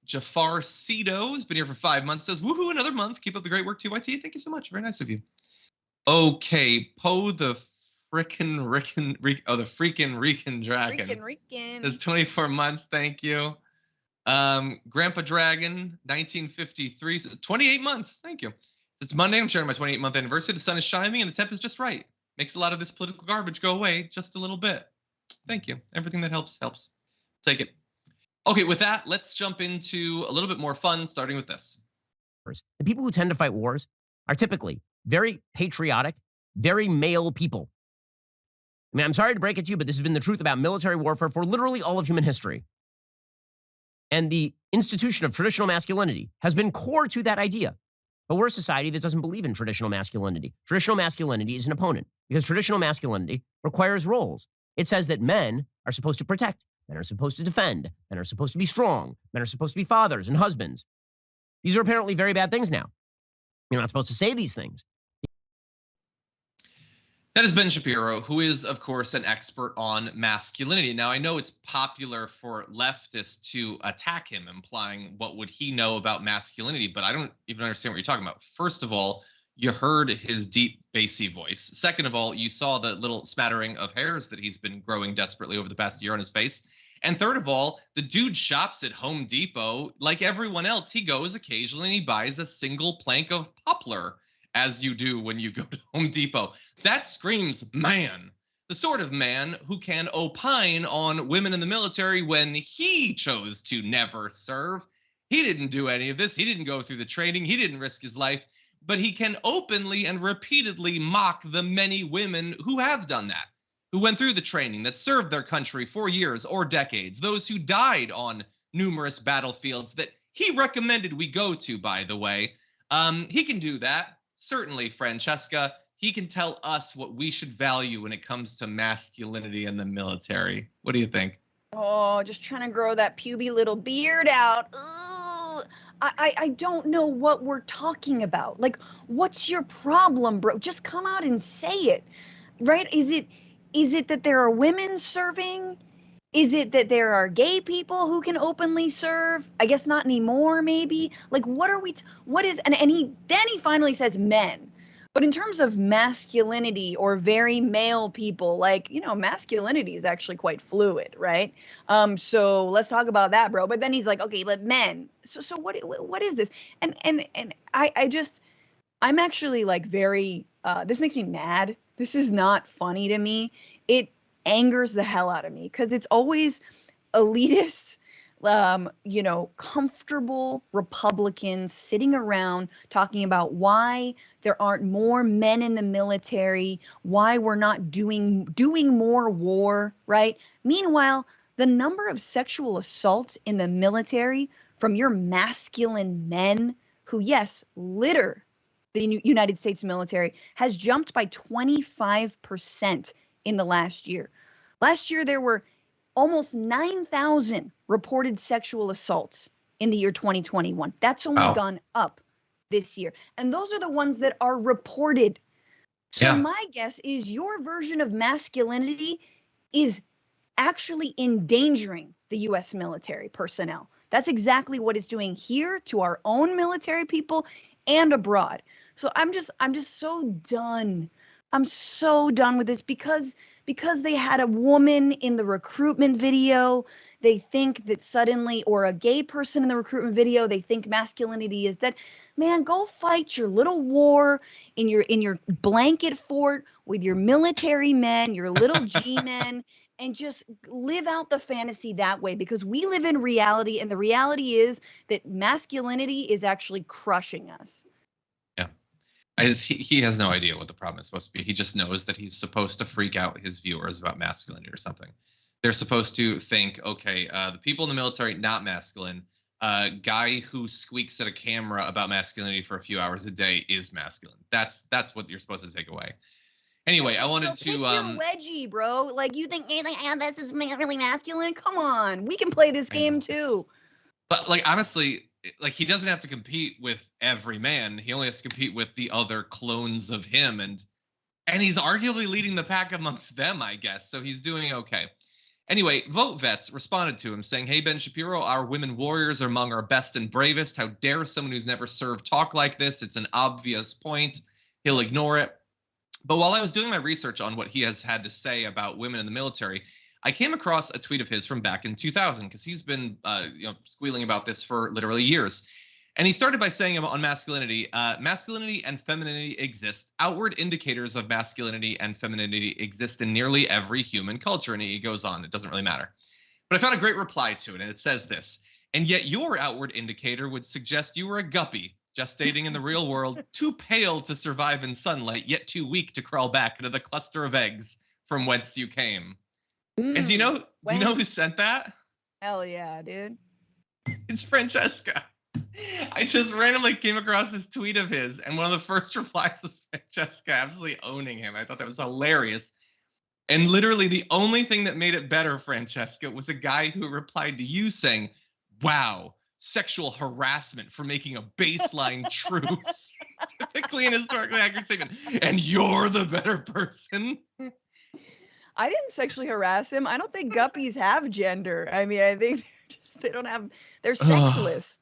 Jafar Cedo's been here for 5 months. Says, woohoo, another month. Keep up the great work, TYT. Thank you so much. Very nice of you. Okay, Poe the freaking Rican Dragon. Freaking Rican. Says 24 months. Thank you. Grandpa Dragon, 1953. 28 months. Thank you. It's Monday. I'm sharing my 28-month anniversary. The sun is shining and the temp is just right. Makes a lot of this political garbage go away just a little bit. Thank you. Everything that helps. Take it. Okay, with that, let's jump into a little bit more fun, starting with this. The people who tend to fight wars are typically very patriotic, very male people. I mean, I'm sorry to break it to you, but this has been the truth about military warfare for literally all of human history. And the institution of traditional masculinity has been core to that idea. But we're a society that doesn't believe in traditional masculinity. Traditional masculinity is an opponent because traditional masculinity requires roles. It says that men are supposed to protect, men are supposed to defend, men are supposed to be strong, men are supposed to be fathers and husbands. These are apparently very bad things now. You're not supposed to say these things. That is Ben Shapiro, who is, of course, an expert on masculinity. Now, I know it's popular for leftists to attack him, implying what would he know about masculinity, but I don't even understand what you're talking about. First of all, you heard his deep, bassy voice. Second of all, you saw the little smattering of hairs that he's been growing desperately over the past year on his face. And third of all, the dude shops at Home Depot. Like everyone else, he goes occasionally and he buys a single plank of poplar, as you do when you go to Home Depot. That screams man. The sort of man who can opine on women in the military when he chose to never serve. He didn't do any of this. He didn't go through the training. He didn't risk his life. But he can openly and repeatedly mock the many women who have done that, who went through the training, that served their country for years or decades, those who died on numerous battlefields that he recommended we go to, by the way. He can do that. Certainly, Francesca, he can tell us what we should value when it comes to masculinity in the military. What do you think? Oh, just trying to grow that puby little beard out. Ugh. I don't know what we're talking about. Like, what's your problem, bro? Just come out and say it, right? Is it that there are women serving? Is it that there are gay people who can openly serve? I guess not anymore, maybe. Like, what are we, what is, and he finally says men. But in terms of masculinity or very male people, like, masculinity is actually quite fluid, right? So let's talk about that, bro. But then he's like, okay, but men. So what is this? And I'm actually like very, this makes me mad. This is not funny to me. It angers the hell out of me because it's always elitist, comfortable Republicans sitting around talking about why there aren't more men in the military, why we're not doing more war, right? Meanwhile, the number of sexual assaults in the military from your masculine men who, yes, litter the United States military has jumped by 25% in the last year. Last year, there were almost 9,000 reported sexual assaults in the year 2021. That's only gone up this year. And those are the ones that are reported. So my guess is your version of masculinity is actually endangering the U.S. military personnel. That's exactly what it's doing here to our own military people and abroad. So I'm just so done. I'm so done with this because they had a woman in the recruitment video, they think that suddenly, or a gay person in the recruitment video, they think masculinity is dead. Man, go fight your little war in your blanket fort with your military men, your little G-men, and just live out the fantasy that way, because we live in reality, and the reality is that masculinity is actually crushing us. He has no idea what the problem is supposed to be. He just knows that he's supposed to freak out his viewers about masculinity or something. They're supposed to think, okay, the people in the military, not masculine. Guy who squeaks at a camera about masculinity for a few hours a day is masculine. That's what you're supposed to take away. Anyway, I wanted to your wedgie, bro. Like, you think this is really masculine? Come on, we can play this game too. But like, honestly, like, he doesn't have to compete with every man. He only has to compete with the other clones of him, and he's arguably leading the pack amongst them, I guess. So he's doing okay. Anyway, Vote Vets responded to him saying, "Hey, Ben Shapiro, our women warriors are among our best and bravest. How dare someone who's never served talk like this? It's an obvious point. He'll ignore it." But while I was doing my research on what he has had to say about women in the military, I came across a tweet of his from back in 2000, because he's been squealing about this for literally years. And he started by saying on masculinity, masculinity and femininity exist. Outward indicators of masculinity and femininity exist in nearly every human culture. And he goes on, it doesn't really matter. But I found a great reply to it, and it says this: "And yet your outward indicator would suggest you were a guppy, gestating in the real world, too pale to survive in sunlight, yet too weak to crawl back into the cluster of eggs from whence you came." And do you know who sent that? Hell yeah, dude. It's Francesca. I just randomly came across this tweet of his, and one of the first replies was Francesca absolutely owning him. I thought that was hilarious. And literally the only thing that made it better, Francesca, was a guy who replied to you saying, "Wow, sexual harassment for making a baseline truce." Typically an historically accurate statement. "And you're the better person." I didn't sexually harass him. I don't think guppies have gender. I mean, I think they're sexless.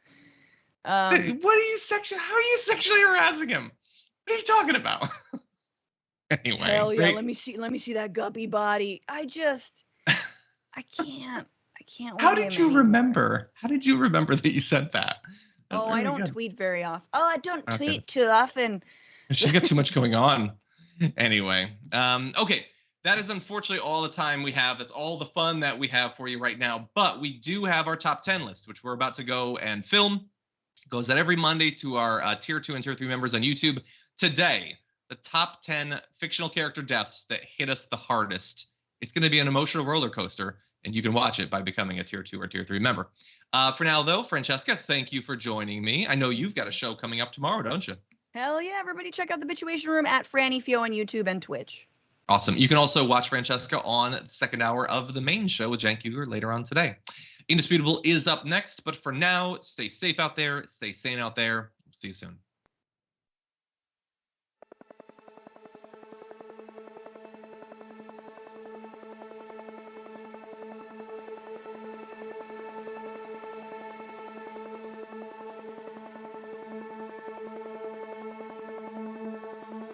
How are you sexually harassing him? What are you talking about? Anyway. Hell yeah, let me see that guppy body. I can't. How did you remember? How did you remember that you said that? Really I don't tweet very often. Oh, I don't tweet too often. She's got too much going on. Anyway, okay. That is unfortunately all the time we have. That's all the fun that we have for you right now. But we do have our top 10 list, which we're about to go and film. It goes out every Monday to our tier 2 and tier 3 members on YouTube. Today, the top 10 fictional character deaths that hit us the hardest. It's going to be an emotional roller coaster, and you can watch it by becoming a tier 2 or tier 3 member. For now, though, Francesca, thank you for joining me. I know you've got a show coming up tomorrow, don't you? Hell yeah, everybody check out the Bitchuation Room at Franny Fio on YouTube and Twitch. Awesome. You can also watch Francesca on the second hour of the main show with Jen Cougar later on today. Indisputable is up next, but for now, stay safe out there, stay sane out there. See you soon.